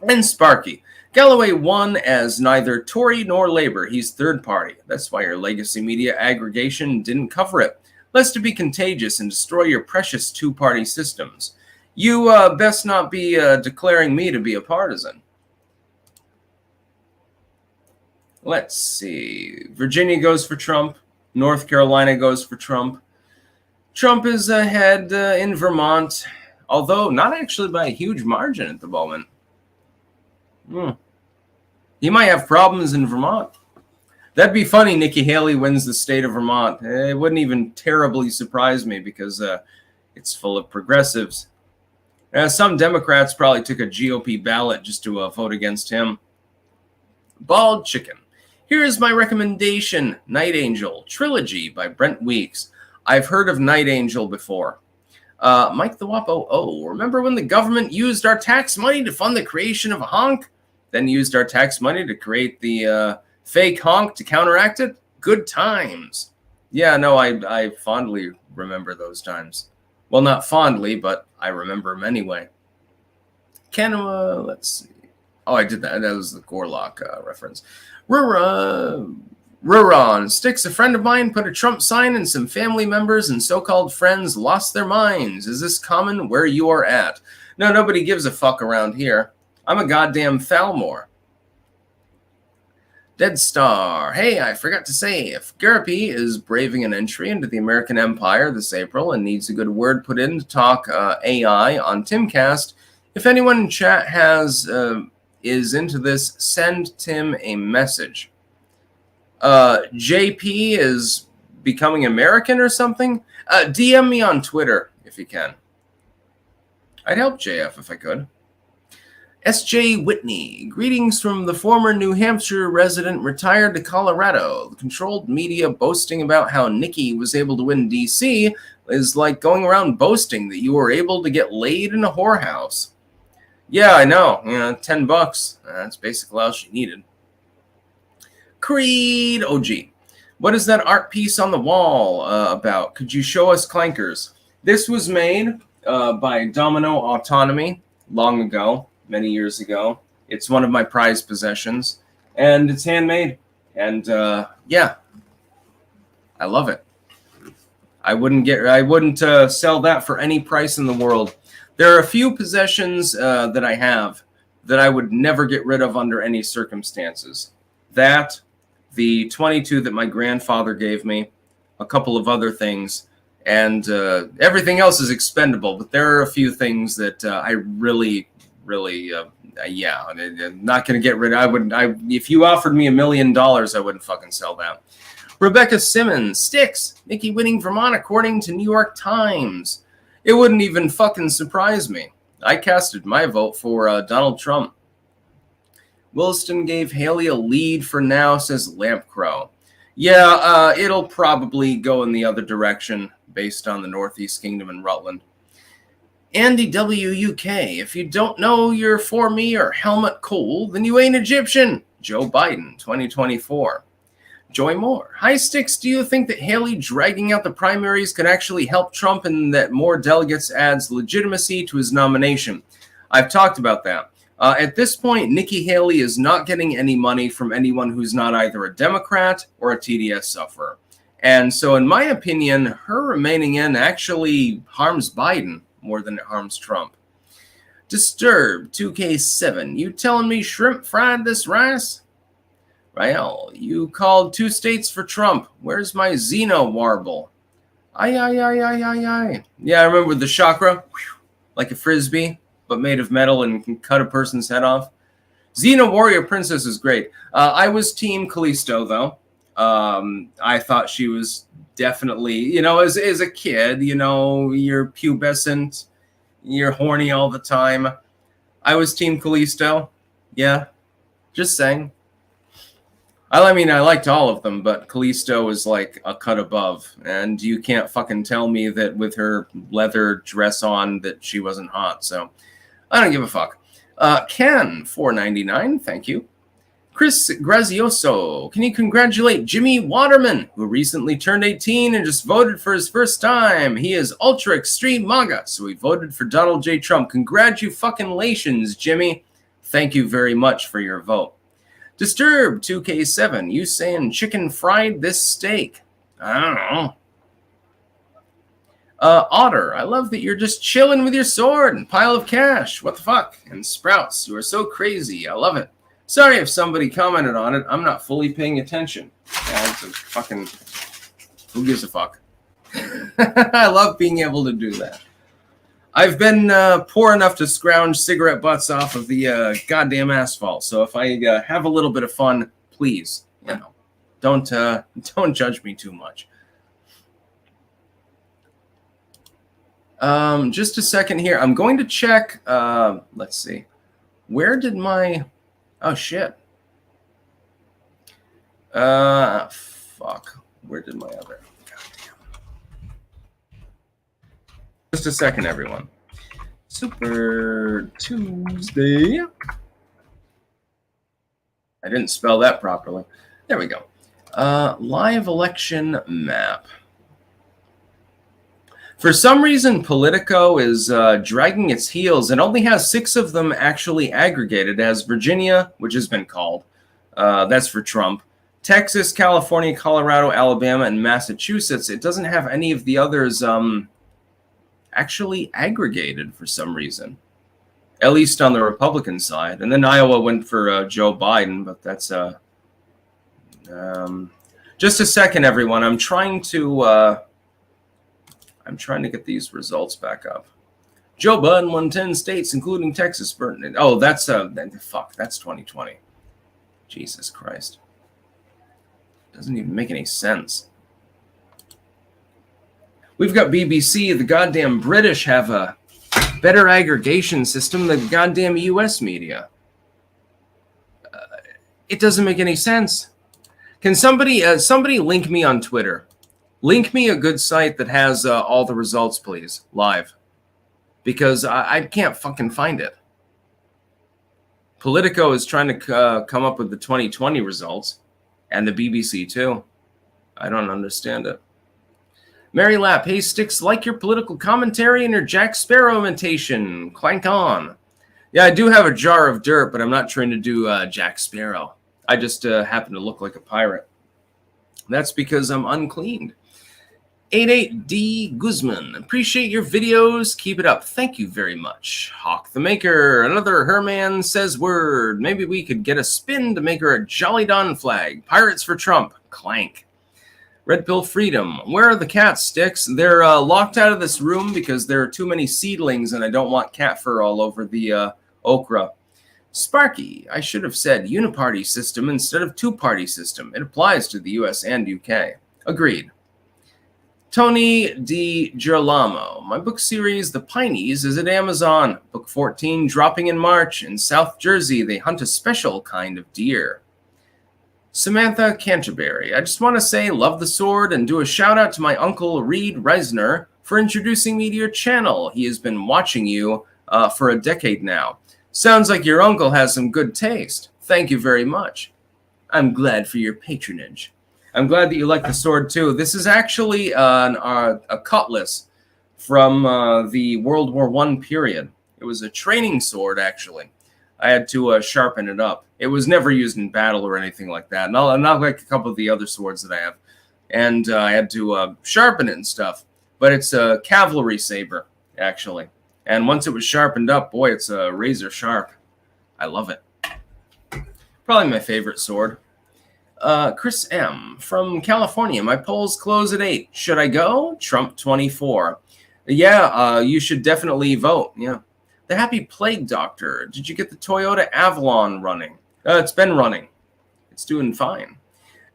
And Sparky. Galloway won as neither Tory nor Labor. He's third party. That's why your legacy media aggregation didn't cover it. Lest to be contagious and destroy your precious two-party systems. You best not be declaring me to be a partisan. Let's see. Virginia goes for Trump. North Carolina goes for Trump. Trump is ahead in Vermont, although not actually by a huge margin at the moment. He might have problems in Vermont. That'd be funny. Nikki Haley wins the state of Vermont. It wouldn't even terribly surprise me because it's full of progressives. Some Democrats probably took a GOP ballot just to vote against him. Bald Chicken. Here is my recommendation, Night Angel, Trilogy by Brent Weeks. I've heard of Night Angel before. Mike the Wapo, remember when the government used our tax money to fund the creation of a honk? Then used our tax money to create the fake honk to counteract it? Good times. Yeah, no, I fondly remember those times. Well, not fondly, but I remember them anyway. Let's see. Oh, I did that. That was the Gorlock reference. Ruron. Sticks, a friend of mine put a Trump sign and some family members and so-called friends lost their minds. Is this common where you are at? No, nobody gives a fuck around here. I'm a goddamn Falmore. Dead Star. Hey, I forgot to say, if Garapi is braving an entry into the American Empire this April and needs a good word put in to talk AI on Timcast, if anyone in chat is into this, send Tim a message. JP is becoming American or something? DM me on Twitter if you can. I'd help JF if I could. S.J. Whitney, greetings from the former New Hampshire resident retired to Colorado. The controlled media boasting about how Nikki was able to win D.C. is like going around boasting that you were able to get laid in a whorehouse. Yeah, I know. $10. That's basically all she needed. Creed OG. What is that art piece on the wall about? Could you show us clankers? This was made by Domino Autonomy long ago. Many years ago. It's one of my prized possessions, and it's handmade. And yeah, I love it. I wouldn't sell that for any price in the world. There are a few possessions that I have that I would never get rid of under any circumstances. That, the 22 that my grandfather gave me, a couple of other things, and everything else is expendable. But there are a few things that I really, yeah, I'm not going to get rid of. If you offered me $1 million, I wouldn't fucking sell that. Rebecca Simmons, Sticks, Nikki winning Vermont according to New York Times. It wouldn't even fucking surprise me. I casted my vote for Donald Trump. Williston gave Haley a lead for now, says Lamp Crow. Yeah, it'll probably go in the other direction based on the Northeast Kingdom and Rutland. Andy WUK, if you don't know you're for me or Helmut Kohl, then you ain't Egyptian. Joe Biden, 2024. Joy Moore. Hi, Sticks. Do you think that Haley dragging out the primaries could actually help Trump and that more delegates adds legitimacy to his nomination? I've talked about that. At this point, Nikki Haley is not getting any money from anyone who's not either a Democrat or a TDS sufferer. And so, in my opinion, her remaining in actually harms Biden more than it harms Trump. Disturbed 2K7, you telling me shrimp fried this rice? Rael, you called 2 states for Trump. Where's my Xeno warble? Aye. Yeah, I remember the chakra, like a frisbee, but made of metal and can cut a person's head off. Xena Warrior Princess is great. I was Team Callisto, though. I thought she was definitely, as a kid, you're pubescent, you're horny all the time. I was Team Callisto. Yeah, just saying. I mean, I liked all of them, but Callisto is like a cut above. And you can't fucking tell me that with her leather dress on that she wasn't hot. So I don't give a fuck. Ken, $4.99. Thank you. Chris Grazioso, can you congratulate Jimmy Waterman, who recently turned 18 and just voted for his first time? He is ultra extreme MAGA, so he voted for Donald J. Trump. Congratulations, Jimmy. Thank you very much for your vote. Disturbed 2K7, you saying chicken fried this steak? I don't know. Otter, I love that you're just chilling with your sword and pile of cash. What the fuck? And Sprouts, you are so crazy. I love it. Sorry if somebody commented on it. I'm not fully paying attention. Yeah, it's a fucking... Who gives a fuck? I love being able to do that. I've been poor enough to scrounge cigarette butts off of the goddamn asphalt. So if I have a little bit of fun, please, don't judge me too much. Just a second here. I'm going to check. Let's see. Where did my... Oh, shit. Fuck. Where did my other... Goddamn. Just a second, everyone. Super Tuesday. I didn't spell that properly. There we go. Live election map. For some reason, Politico is dragging its heels and only has 6 of them actually aggregated. It has Virginia, which has been called. That's for Trump. Texas, California, Colorado, Alabama, and Massachusetts. It doesn't have any of the others actually aggregated for some reason, at least on the Republican side. And then Iowa went for Joe Biden, but that's... just a second, everyone. I'm trying to get these results back up. Joe Biden won 10 states, including Texas. Oh, that's fuck. That's 2020. Jesus Christ. Doesn't even make any sense. We've got BBC. The goddamn British have a better aggregation system than the goddamn US media. It doesn't make any sense. Can somebody link me on Twitter? Link me a good site that has all the results, please, live. Because I can't fucking find it. Politico is trying to come up with the 2020 results, and the BBC too. I don't understand it. Mary Lapp, hey Sticks, like your political commentary and your Jack Sparrow imitation. Clank on. Yeah, I do have a jar of dirt, but I'm not trying to do Jack Sparrow. I just happen to look like a pirate. That's because I'm uncleaned. 88D Guzman, appreciate your videos. Keep it up. Thank you very much. Hawk the Maker, another Herman says word. Maybe we could get a spin to make her a Jolly Don flag. Pirates for Trump. Clank. Red Pill Freedom. Where are the cats, Sticks? They're locked out of this room because there are too many seedlings and I don't want cat fur all over the okra. Sparky, I should have said uniparty system instead of two-party system. It applies to the US and UK. Agreed. Tony Di Girolamo. My book series, The Pineys, is at Amazon. Book 14 dropping in March. In South Jersey, they hunt a special kind of deer. Samantha Canterbury. I just want to say love the sword and do a shout out to my uncle Reed Reisner for introducing me to your channel. He has been watching you for a decade now. Sounds like your uncle has some good taste. Thank you very much. I'm glad for your patronage. I'm glad that you like the sword too. This is actually a cutlass from the World War I period. It was a training sword, actually. I had to sharpen it up. It was never used in battle or anything like that. Not like a couple of the other swords that I have. And I had to sharpen it and stuff. But it's a cavalry saber, actually. And once it was sharpened up, boy, it's razor sharp. I love it. Probably my favorite sword. Chris M. from California. My polls close at 8. Should I go? Trump 24. Yeah, you should definitely vote. Yeah. The Happy Plague Doctor. Did you get the Toyota Avalon running? It's been running. It's doing fine.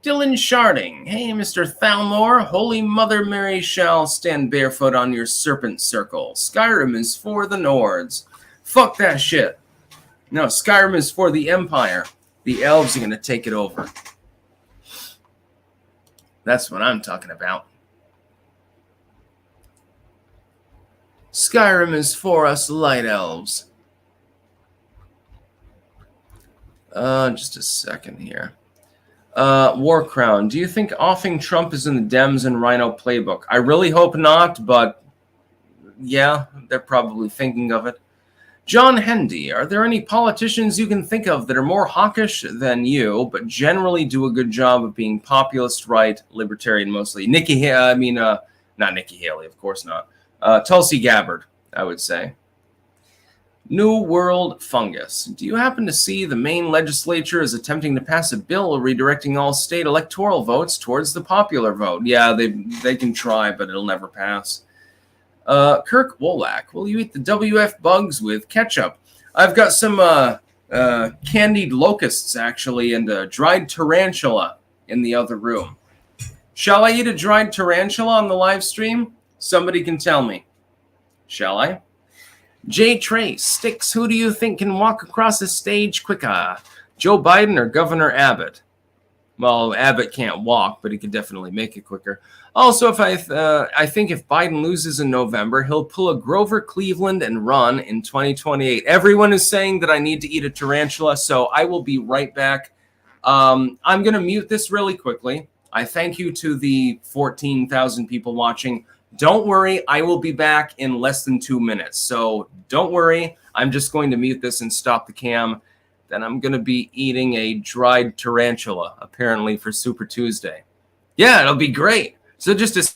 Dylan Sharding. Hey, Mr. Thalmor. Holy Mother Mary shall stand barefoot on your serpent circle. Skyrim is for the Nords. Fuck that shit. No, Skyrim is for the Empire. The elves are going to take it over. That's what I'm talking about. Skyrim is for us light elves. Just a second here. War Crown. Do you think offing Trump is in the Dems and Rhino playbook? I really hope not, but yeah, they're probably thinking of it. John Hendy. Are there any politicians you can think of that are more hawkish than you, but generally do a good job of being populist, right, libertarian mostly? Not Nikki Haley, of course not. Tulsi Gabbard, I would say. New World Fungus. Do you happen to see the Maine legislature is attempting to pass a bill redirecting all state electoral votes towards the popular vote? Yeah, they can try, but it'll never pass. Kirk Wolak. Will you eat the WF bugs with ketchup? I've got some candied locusts, actually, and a dried tarantula in the other room. Shall I eat a dried tarantula on the live stream? Somebody can tell me. Shall I? J. Trace, Sticks, who do you think can walk across the stage quicker? Joe Biden or Governor Abbott? Well, Abbott can't walk, but he could definitely make it quicker. Also, if I think if Biden loses in November, he'll pull a Grover Cleveland and run in 2028. Everyone is saying that I need to eat a tarantula, so I will be right back. I'm going to mute this really quickly. I thank you to the 14,000 people watching. Don't worry, I will be back in less than 2 minutes. So don't worry, I'm just going to mute this and stop the cam. Then I'm going to be eating a dried tarantula, apparently for Super Tuesday. Yeah, it'll be great. So just a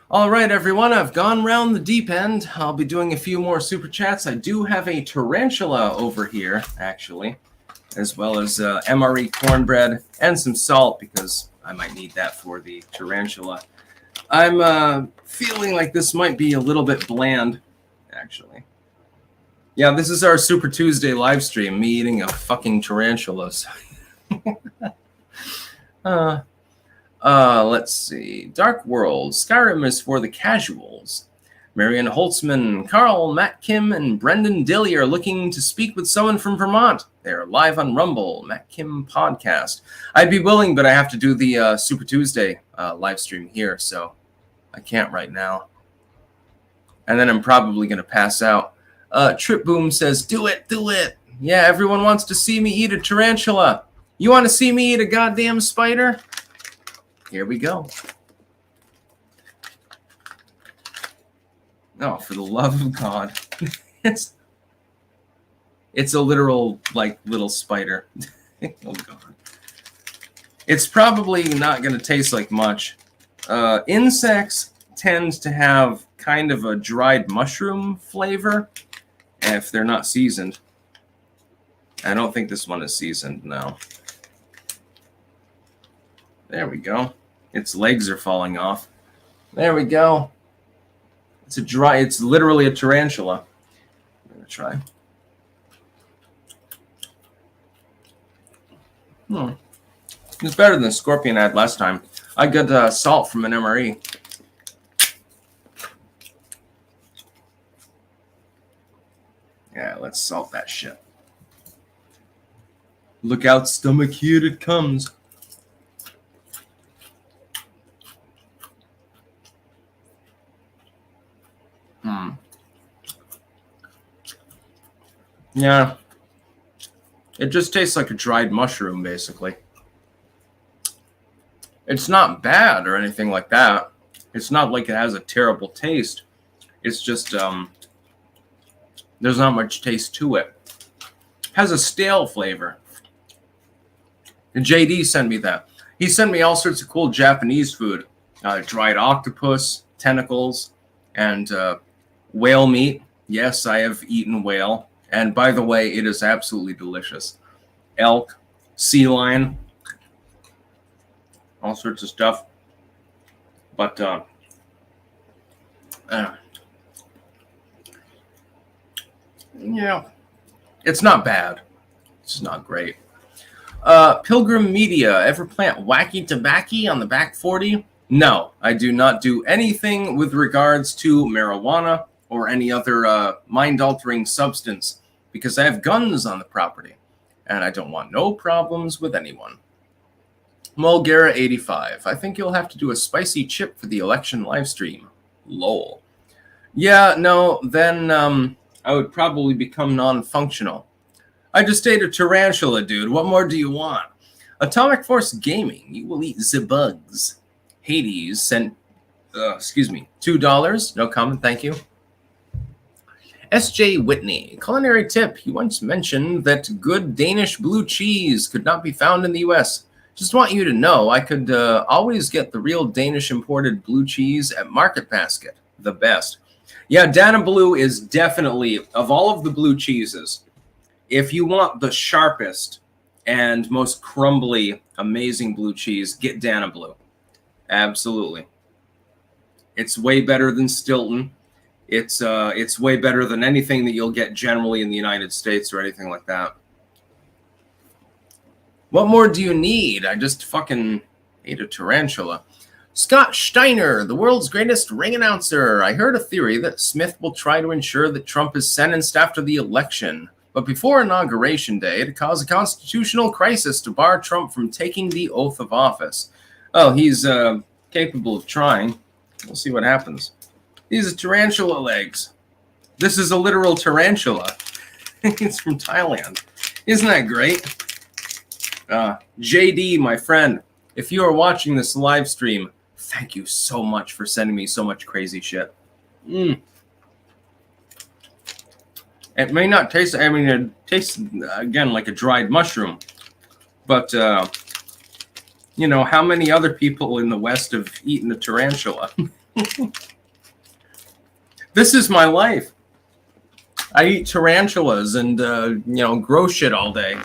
All right, everyone, I've gone round the deep end. I'll be doing a few more super chats. I do have a tarantula over here, actually, as well as MRE cornbread and some salt because I might need that for the tarantula. I'm feeling like this might be a little bit bland, actually. Yeah, this is our Super Tuesday live stream, me eating a fucking tarantulas. Let's see. Dark World. Skyrim is for the casuals. Marion Holtzman, Carl, Matt Kim, and Brendan Dilly are looking to speak with someone from Vermont. They're live on Rumble, Matt Kim podcast. I'd be willing, but I have to do the Super Tuesday live stream here, so I can't right now. And then I'm probably going to pass out. Trip Boom says, do it. Yeah, everyone wants to see me eat a tarantula. You want to see me eat a goddamn spider? Here we go. No, for the love of God. It's a literal, like, little spider. Oh, God. It's probably not going to taste like much. Insects tend to have kind of a dried mushroom flavor if they're not seasoned. I don't think this one is seasoned, no. There we go. Its legs are falling off. There we go. It's literally a tarantula. I'm going to try. It's better than the scorpion I had last time. I got salt from an MRE. Yeah, let's salt that shit. Look out, stomach, here it comes. Yeah. It just tastes like a dried mushroom, basically. It's not bad or anything like that. It's not like it has a terrible taste. It's just, there's not much taste to it. It has a stale flavor. And JD sent me that. He sent me all sorts of cool Japanese food. Dried octopus, tentacles, and whale meat. Yes, I have eaten whale. And by the way, it is absolutely delicious. Elk, sea lion, all sorts of stuff. But yeah, it's not bad. It's not great. Pilgrim Media, ever plant wacky tobacco on the back 40? No, I do not do anything with regards to marijuana or any other mind-altering substance because I have guns on the property and I don't want no problems with anyone. Mulgara 85, I think you'll have to do a spicy chip for the election live stream. Lol. Yeah, no, then I would probably become non-functional. I just ate a tarantula, dude. What more do you want? Atomic Force Gaming, you will eat the bugs. Hades sent, $2. No comment, thank you. S.J. Whitney, culinary tip. He once mentioned that good Danish blue cheese could not be found in the U.S. Just want you to know I could always get the real Danish imported blue cheese at Market Basket. The best. Yeah, Dana Blue is definitely, of all of the blue cheeses, if you want the sharpest and most crumbly, amazing blue cheese, get Dana Blue. Absolutely. It's way better than Stilton. It's way better than anything that you'll get generally in the United States or anything like that. What more do you need? I just fucking ate a tarantula. Scott Steiner, the world's greatest ring announcer. I heard a theory that Smith will try to ensure that Trump is sentenced after the election, but before Inauguration Day to cause a constitutional crisis to bar Trump from taking the oath of office. Oh, he's capable of trying. We'll see what happens. These are tarantula legs. This is a literal tarantula. It's from Thailand. Isn't that great? JD, my friend, if you are watching this live stream, thank you so much for sending me so much crazy shit. It may not taste, I mean, it tastes, again, like a dried mushroom. But, you know, how many other people in the West have eaten a tarantula? This is my life. I eat tarantulas and, grow shit all day.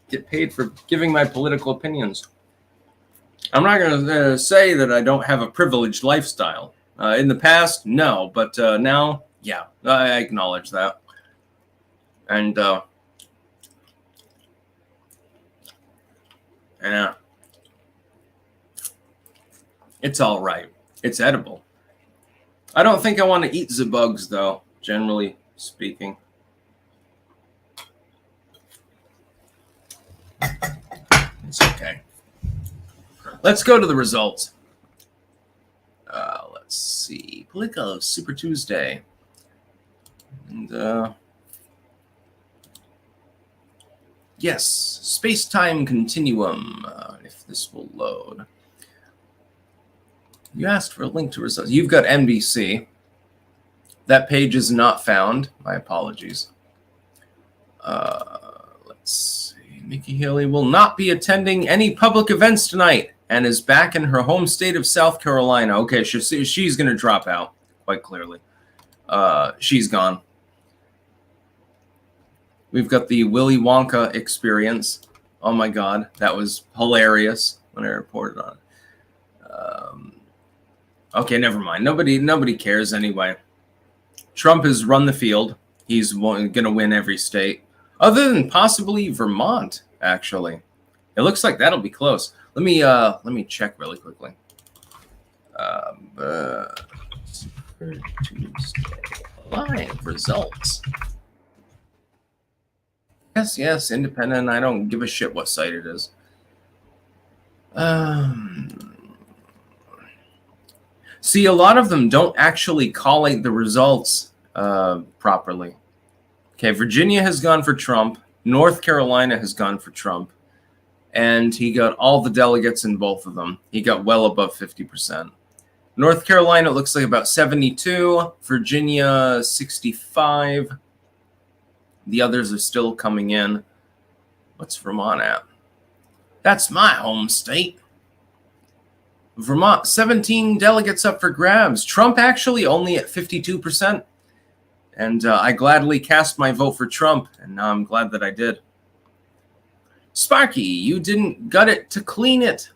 Get paid for giving my political opinions. I'm not going to say that I don't have a privileged lifestyle. In the past, no. But now, yeah, I acknowledge that. And, yeah. It's all right. It's edible. I don't think I want to eat the bugs, though, generally speaking. It's okay. Let's go to the results. Let's see. Politico Super Tuesday. And, yes, space-time continuum, if this will load. You asked for a link to results. You've got NBC. That page is not found. My apologies. Let's see. Nikki Haley will not be attending any public events tonight and is back in her home state of South Carolina. Okay, she's going to drop out, quite clearly. She's gone. We've got the Willy Wonka experience. Oh, my God. That was hilarious when I reported on it. Okay, never mind. Nobody cares anyway. Trump has run the field. He's going to win every state, other than possibly Vermont. Actually, it looks like that'll be close. Let me check really quickly. Supertuesday live results. Yes, independent. I don't give a shit what site it is. See, a lot of them don't actually collate the results properly. Okay, Virginia has gone for Trump. North Carolina has gone for Trump. And he got all the delegates in both of them. He got well above 50%. North Carolina looks like about 72. Virginia, 65. The others are still coming in. What's Vermont at? That's my home state. Vermont, 17 delegates up for grabs. Trump actually only at 52%. And I gladly cast my vote for Trump, and now I'm glad that I did. Sparky, you didn't gut it to clean it.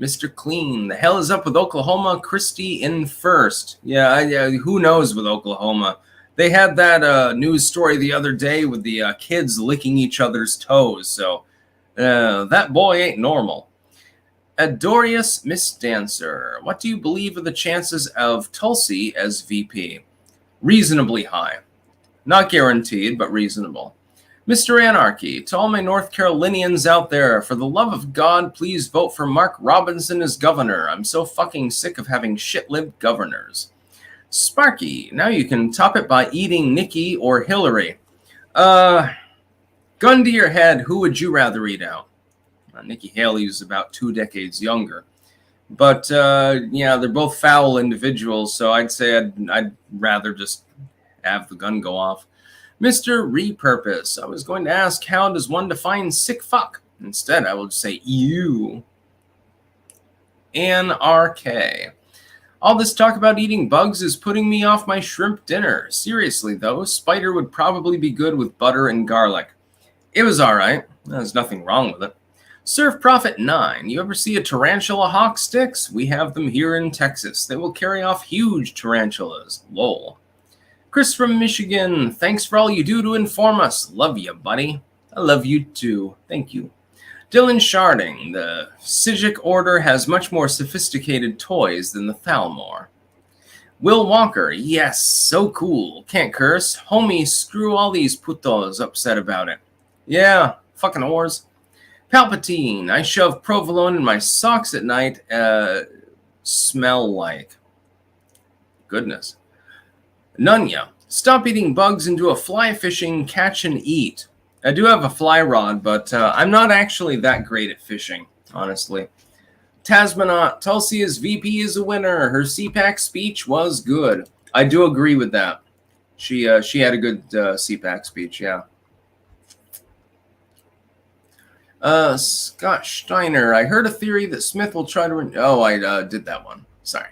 Mr. Clean, the hell is up with Oklahoma? Christie in first. Yeah, who knows with Oklahoma? They had that news story the other day with the kids licking each other's toes, so that boy ain't normal. Adorius Miss Dancer, what do you believe are the chances of Tulsi as VP? Reasonably high. Not guaranteed, but reasonable. Mr. Anarchy, to all my North Carolinians out there, for the love of God, please vote for Mark Robinson as governor. I'm so fucking sick of having shit-lived governors. Sparky, now you can top it by eating Nikki or Hillary. Gun to your head, who would you rather eat out? Nikki Haley is about 2 decades younger. But, they're both foul individuals, so I'd say I'd rather just have the gun go off. Mr. Repurpose, I was going to ask, how does one define sick fuck? Instead, I will just say, ew. NRK. All this talk about eating bugs is putting me off my shrimp dinner. Seriously, though, spider would probably be good with butter and garlic. It was all right. There's nothing wrong with it. Surf Prophet 9, you ever see a tarantula hawk sticks? We have them here in Texas. They will carry off huge tarantulas. Lol. Chris from Michigan, thanks for all you do to inform us. Love you, buddy. I love you too. Thank you. Dylan Sharding, the Sijic Order has much more sophisticated toys than the Thalmor. Will Walker, yes, so cool. Can't curse. Homie, screw all these putos upset about it. Yeah, fucking whores. Palpatine, I shove provolone in my socks at night. Smell like. Goodness. Nunya, stop eating bugs and do a fly fishing catch and eat. I do have a fly rod, but I'm not actually that great at fishing, honestly. Tasmanaut, Tulsi as VP is a winner. Her CPAC speech was good. I do agree with that. She had a good CPAC speech, yeah. Scott Steiner, I heard a theory that Smith will try to... I did that one. Sorry.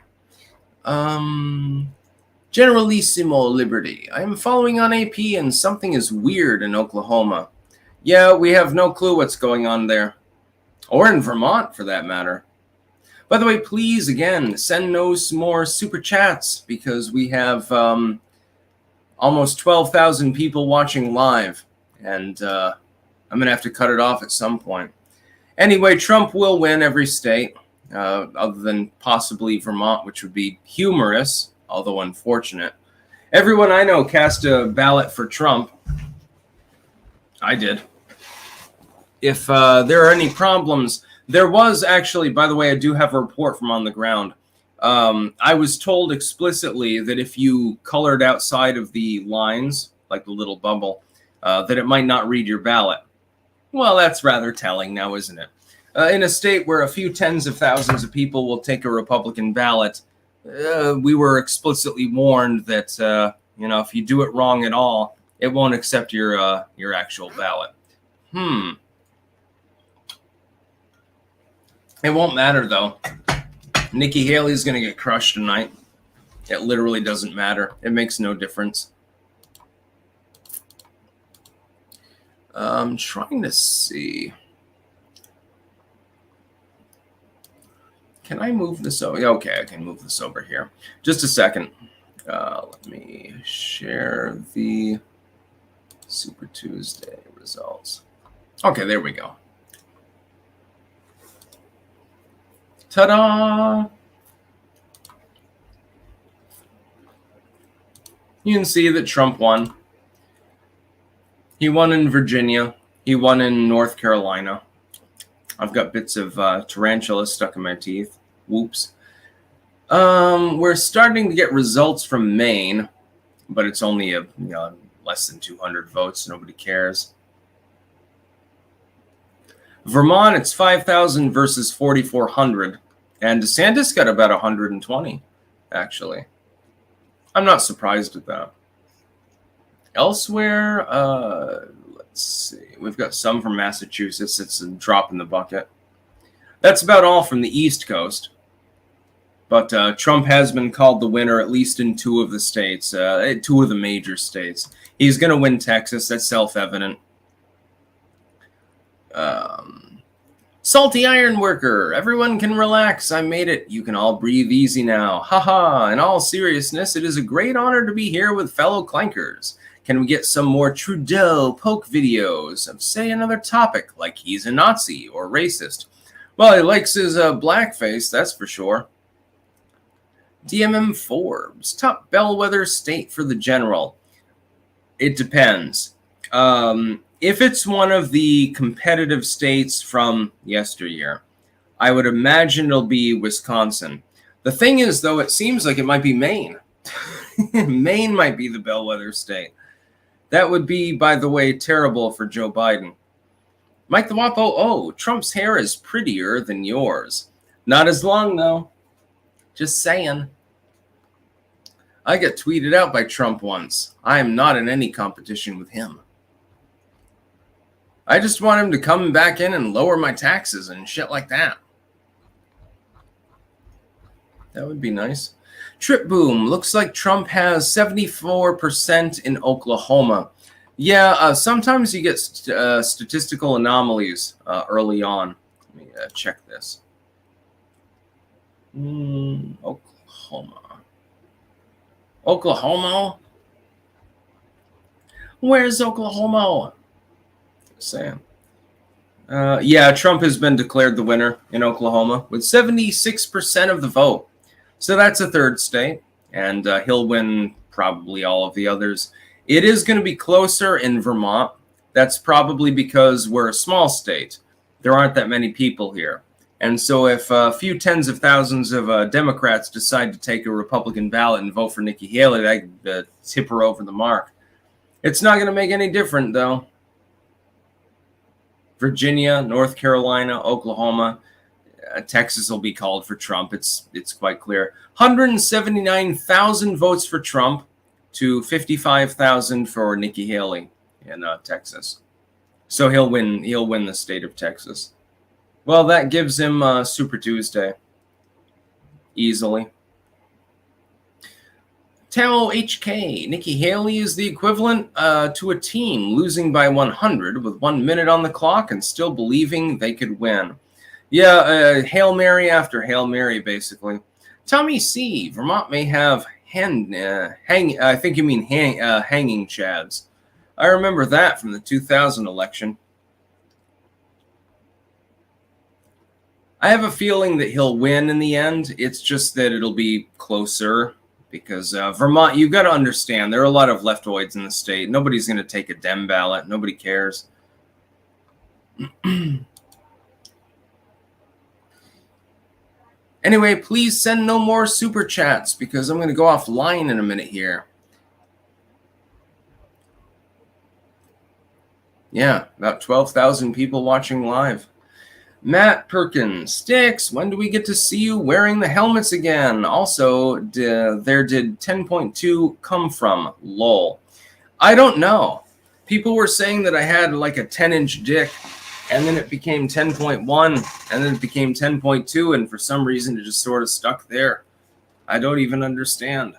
Generalissimo Liberty. I am following on AP and something is weird in Oklahoma. Yeah, we have no clue what's going on there. Or in Vermont, for that matter. By the way, please, again, send those more super chats because we have almost 12,000 people watching live. And I'm going to have to cut it off at some point. Anyway, Trump will win every state, other than possibly Vermont, which would be humorous, although unfortunate. Everyone I know cast a ballot for Trump. I did. If there are any problems, there was actually, by the way, I do have a report from on the ground. I was told explicitly that if you colored outside of the lines, like the little bubble, that it might not read your ballot. Well, that's rather telling now, isn't it? In a state where a few tens of thousands of people will take a Republican ballot, we were explicitly warned that, if you do it wrong at all, it won't accept your actual ballot. It won't matter, though. Nikki Haley's going to get crushed tonight. It literally doesn't matter. It makes no difference. I'm trying to see. Can I move this over? Okay, I can move this over here. Just a second. Let me share the Super Tuesday results. Okay, there we go. Ta-da! You can see that Trump won. He won in Virginia. He won in North Carolina. I've got bits of tarantula stuck in my teeth. Whoops. We're starting to get results from Maine, but it's only less than 200 votes. Nobody cares. Vermont, it's 5,000 versus 4,400. And DeSantis got about 120, actually. I'm not surprised at that. Elsewhere, let's see. We've got some from Massachusetts. It's a drop in the bucket. That's about all from the East Coast. But Trump has been called the winner, at least in two of the states, two of the major states. He's going to win Texas. That's self-evident. Salty Iron Worker. Everyone can relax. I made it. You can all breathe easy now. Haha. In all seriousness, it is a great honor to be here with fellow clankers. Can we get some more Trudeau poke videos of, say, another topic, like he's a Nazi or racist? Well, he likes his blackface, that's for sure. DMM Forbes. Top bellwether state for the general. It depends. If it's one of the competitive states from yesteryear, I would imagine it'll be Wisconsin. The thing is, though, it seems like it might be Maine. Maine might be the bellwether state. That would be, by the way, terrible for Joe Biden. Mike the Wapo, oh, Trump's hair is prettier than yours. Not as long, though. Just saying. I got tweeted out by Trump once. I am not in any competition with him. I just want him to come back in and lower my taxes and shit like that. That would be nice. Trip Boom. Looks like Trump has 74% in Oklahoma. Yeah, sometimes you get statistical anomalies early on. Let me check this. Oklahoma. Oklahoma? Where's Oklahoma? Just saying. Yeah, Trump has been declared the winner in Oklahoma with 76% of the vote. So that's a third state, and he'll win probably all of the others. It is going to be closer in Vermont. That's probably because we're a small state. There aren't that many people here. And so if a few tens of thousands of Democrats decide to take a Republican ballot and vote for Nikki Haley, that could tip her over the mark. It's not going to make any difference, though. Virginia, North Carolina, Oklahoma, Texas will be called for Trump. It's quite clear. 179,000 votes for Trump to 55,000 for Nikki Haley in Texas. So he'll win the state of Texas. Well, that gives him Super Tuesday. easily. Tao HK, Nikki Haley is the equivalent to a team losing by 100 with 1 minute on the clock and still believing they could win. Yeah, Hail Mary after Hail Mary, basically. Tommy C, Vermont may have I think you mean hanging chads. I remember that from the 2000 election. I have a feeling that he'll win in the end. It's just that it'll be closer because Vermont, you've got to understand, there are a lot of leftoids in the state. Nobody's going to take a Dem ballot. Nobody cares. Anyway, please send no more super chats because I'm going to go offline in a minute here. Yeah, about 12,000 people watching live. Matt Perkins, Sticks, when do we get to see you wearing the helmets again? Also, there did 10.2 come from? Lol. I don't know. People were saying that I had like a 10-inch dick, and then it became 10.1, and then it became 10.2, and for some reason it just sort of stuck there. I don't even understand.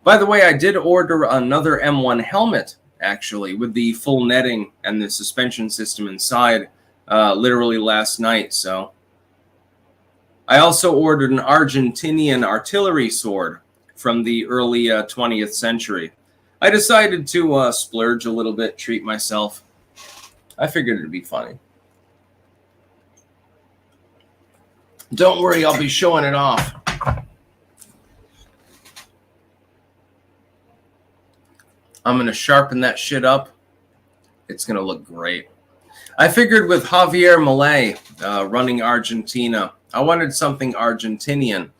By the way, I did order another M1 helmet, actually, with the full netting and the suspension system inside. Literally last night. So I also ordered an Argentinian artillery sword from the early 20th century. I decided to splurge a little bit, treat myself. I figured it'd be funny. Don't worry, I'll be showing it off. I'm going to sharpen that shit up. It's going to look great. I figured with Javier Milei running Argentina, I wanted something Argentinian.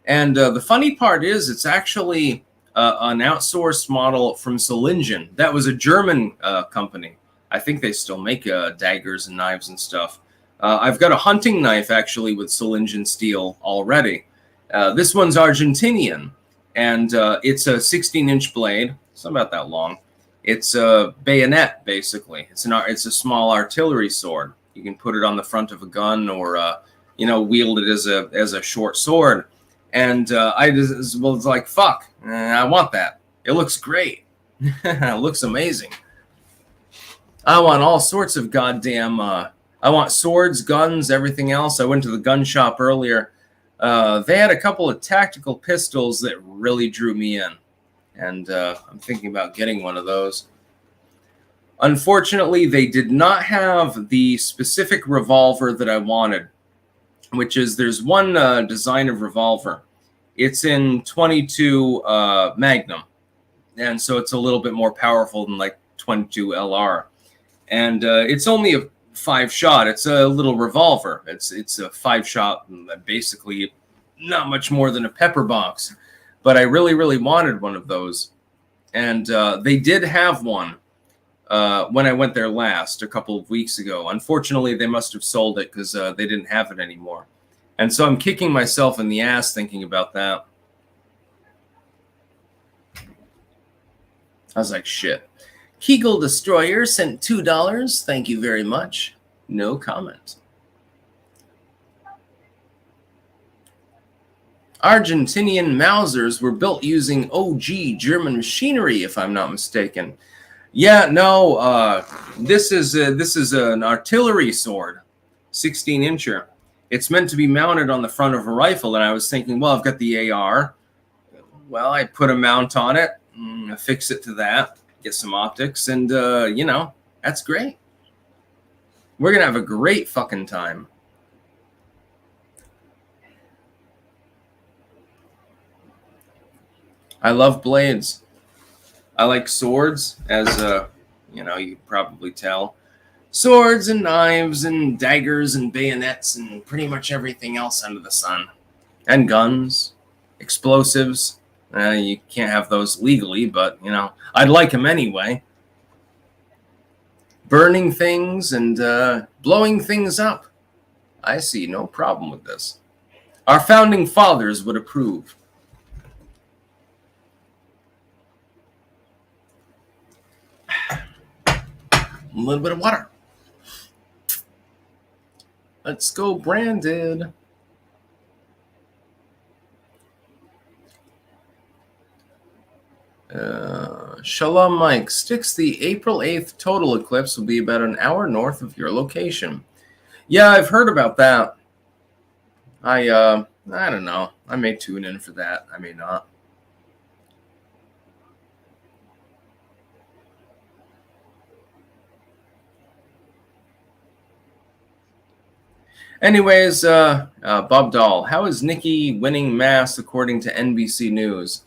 And the funny part is it's actually an outsourced model from Solingen. That was a German company. I think they still make daggers and knives and stuff. I've got a hunting knife actually with Solingen steel already. This one's Argentinian, and it's a 16-inch blade. It's not about that long. It's a bayonet, basically. It's a small artillery sword. You can put it on the front of a gun or, wield it as a short sword. And I was like, fuck, I want that. It looks great. It looks amazing. I want all sorts of goddamn, I want swords, guns, everything else. I went to the gun shop earlier. They had a couple of tactical pistols that really drew me in. And I'm thinking about getting one of those. Unfortunately, they did not have the specific revolver that I wanted, which is there's one design of revolver. It's in 22 Magnum, and so it's a little bit more powerful than like 22 LR. And it's only a 5-shot. It's a little revolver. It's a 5-shot, basically not much more than a pepper box. But I really, really wanted one of those. And they did have one when I went there last, a couple of weeks ago. Unfortunately, they must have sold it because they didn't have it anymore. And so I'm kicking myself in the ass thinking about that. I was like, shit. Kegel Destroyer sent $2. Thank you very much. No comment. Argentinian Mausers were built using OG German machinery, if I'm not mistaken. Yeah, no, this is an artillery sword, 16-incher. It's meant to be mounted on the front of a rifle, and I was thinking, well, I've got the AR. Well, I put a mount on it, affix it to that, get some optics, and, that's great. We're going to have a great fucking time. I love blades. I like swords, as you can probably tell. Swords and knives and daggers and bayonets and pretty much everything else under the sun. And guns, explosives. You can't have those legally, but, I'd like them anyway. Burning things and blowing things up. I see no problem with this. Our founding fathers would approve. A little bit of water. Let's go, Brandon. Shalom Mike, Sticks, the April 8th total eclipse will be about an hour north of your location. Yeah, I've heard about that. I don't know. I may tune in for that. I may not. Anyways, Bob Dahl, how is Nikki winning mass according to NBC News?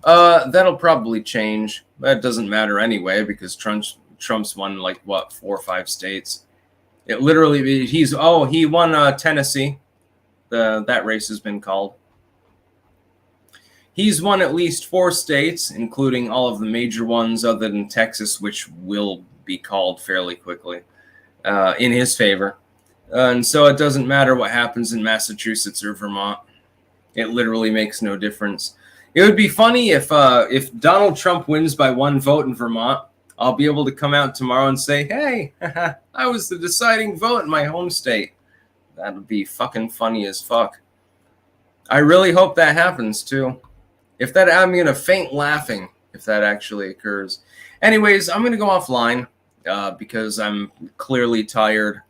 That'll probably change. That doesn't matter anyway because Trump's won like what 4 or 5 states. It literally he won Tennessee. That race has been called. He's won at least 4 states, including all of the major ones other than Texas, which will be called fairly quickly in his favor. And so it doesn't matter what happens in Massachusetts or Vermont. It literally makes no difference. It would be funny if Donald Trump wins by 1 vote in Vermont. I'll be able to come out tomorrow and say, hey, I was the deciding vote in my home state. That would be fucking funny as fuck. I really hope that happens too. If that, I'm going to faint laughing if that actually occurs. Anyways, I'm going to go offline because I'm clearly tired.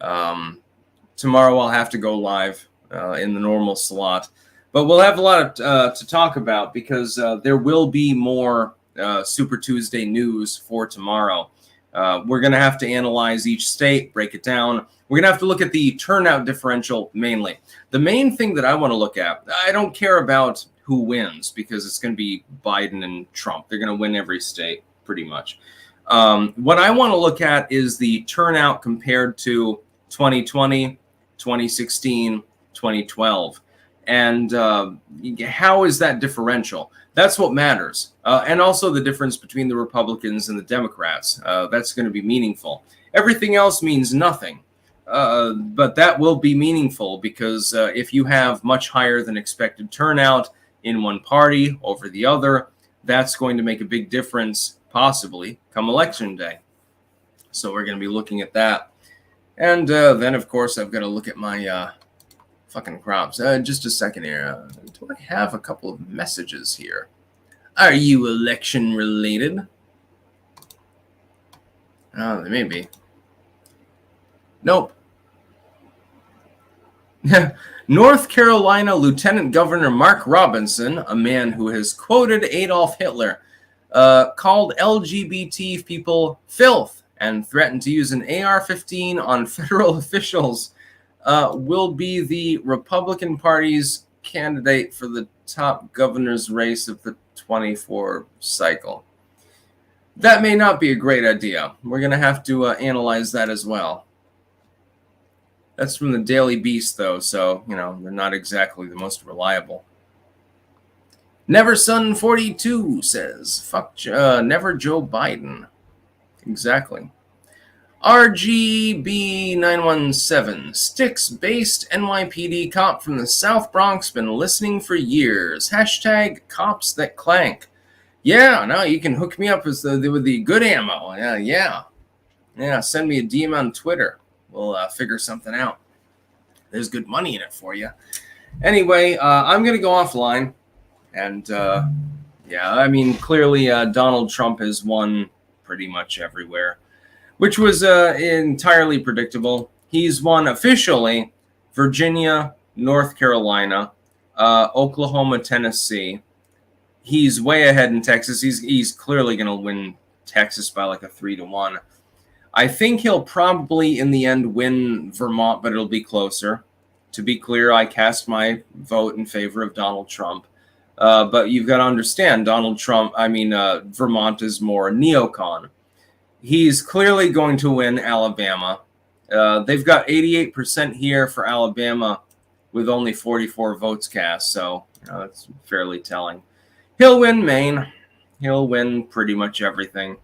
Tomorrow I'll have to go live in the normal slot, but we'll have a lot to talk about because there will be more Super Tuesday news for tomorrow. We're going to have to analyze each state, break it down. We're going to have to look at the turnout differential mainly. The main thing that I want to look at, I don't care about who wins because it's going to be Biden and Trump. They're going to win every state pretty much. What I want to look at is the turnout compared to 2020, 2016, 2012. And how is that differential? That's what matters. And also the difference between the Republicans and the Democrats. That's going to be meaningful. Everything else means nothing. But that will be meaningful because if you have much higher than expected turnout in one party over the other, that's going to make a big difference, possibly, come election day. So we're going to be looking at that. And then, of course, I've got to look at my fucking crops. Just a second here. Do I have a couple of messages here? Are you election related? Oh, they may be. Nope. North Carolina Lieutenant Governor Mark Robinson, a man who has quoted Adolf Hitler, called LGBT people filth and threatened to use an AR-15 on federal officials, will be the Republican Party's candidate for the top governor's race of the 24 cycle. That may not be a great idea. We're going to have to analyze that as well. That's from the Daily Beast, though, so, you know, they're not exactly the most reliable. Neverson42 says, fuck, never Joe Biden. Exactly. RGB917, Sticks-based NYPD cop from the South Bronx, been listening for years. Hashtag cops that clank. Yeah, no, you can hook me up with the good ammo. Yeah, send me a DM on Twitter. We'll figure something out. There's good money in it for you. Anyway, I'm going to go offline. And, yeah, I mean, clearly Donald Trump has won pretty much everywhere, which was entirely predictable. He's won officially Virginia, North Carolina, Oklahoma, Tennessee. He's way ahead in Texas. He's clearly going to win Texas by like a 3-1. I think he'll probably, in the end, win Vermont, but it'll be closer. To be clear, I cast my vote in favor of Donald Trump. But you've got to understand, Vermont is more neocon. He's clearly going to win Alabama. They've got 88% here for Alabama with only 44 votes cast, so that's fairly telling. He'll win Maine. He'll win pretty much everything.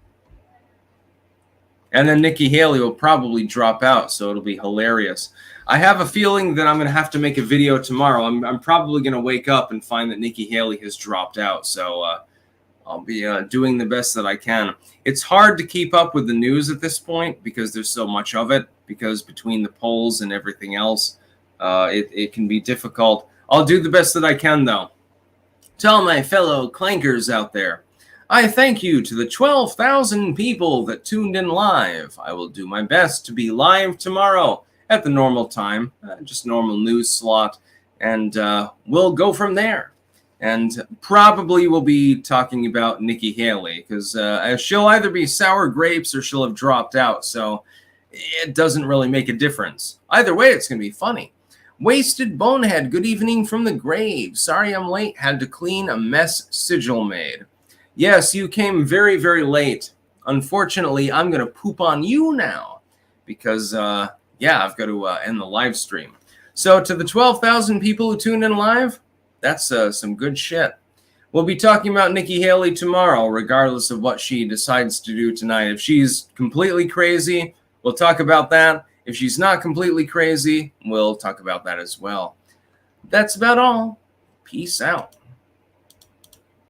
And then Nikki Haley will probably drop out, so it'll be hilarious. I have a feeling that I'm going to have to make a video tomorrow. I'm probably going to wake up and find that Nikki Haley has dropped out, so I'll be doing the best that I can. It's hard to keep up with the news at this point because there's so much of it, because between the polls and everything else, it can be difficult. I'll do the best that I can, though. To all my fellow clankers out there, I thank you to the 12,000 people that tuned in live. I will do my best to be live tomorrow at the normal time, just normal news slot, and we'll go from there. And probably we'll be talking about Nikki Haley, because she'll either be sour grapes or she'll have dropped out, so it doesn't really make a difference. Either way, it's going to be funny. Wasted Bonehead, good evening from the grave. Sorry I'm late, had to clean a mess sigil made. Yes, you came very, very late. Unfortunately, I'm going to poop on you now because, yeah, I've got to end the live stream. So to the 12,000 people who tuned in live, that's some good shit. We'll be talking about Nikki Haley tomorrow, regardless of what she decides to do tonight. If she's completely crazy, we'll talk about that. If she's not completely crazy, we'll talk about that as well. That's about all. Peace out.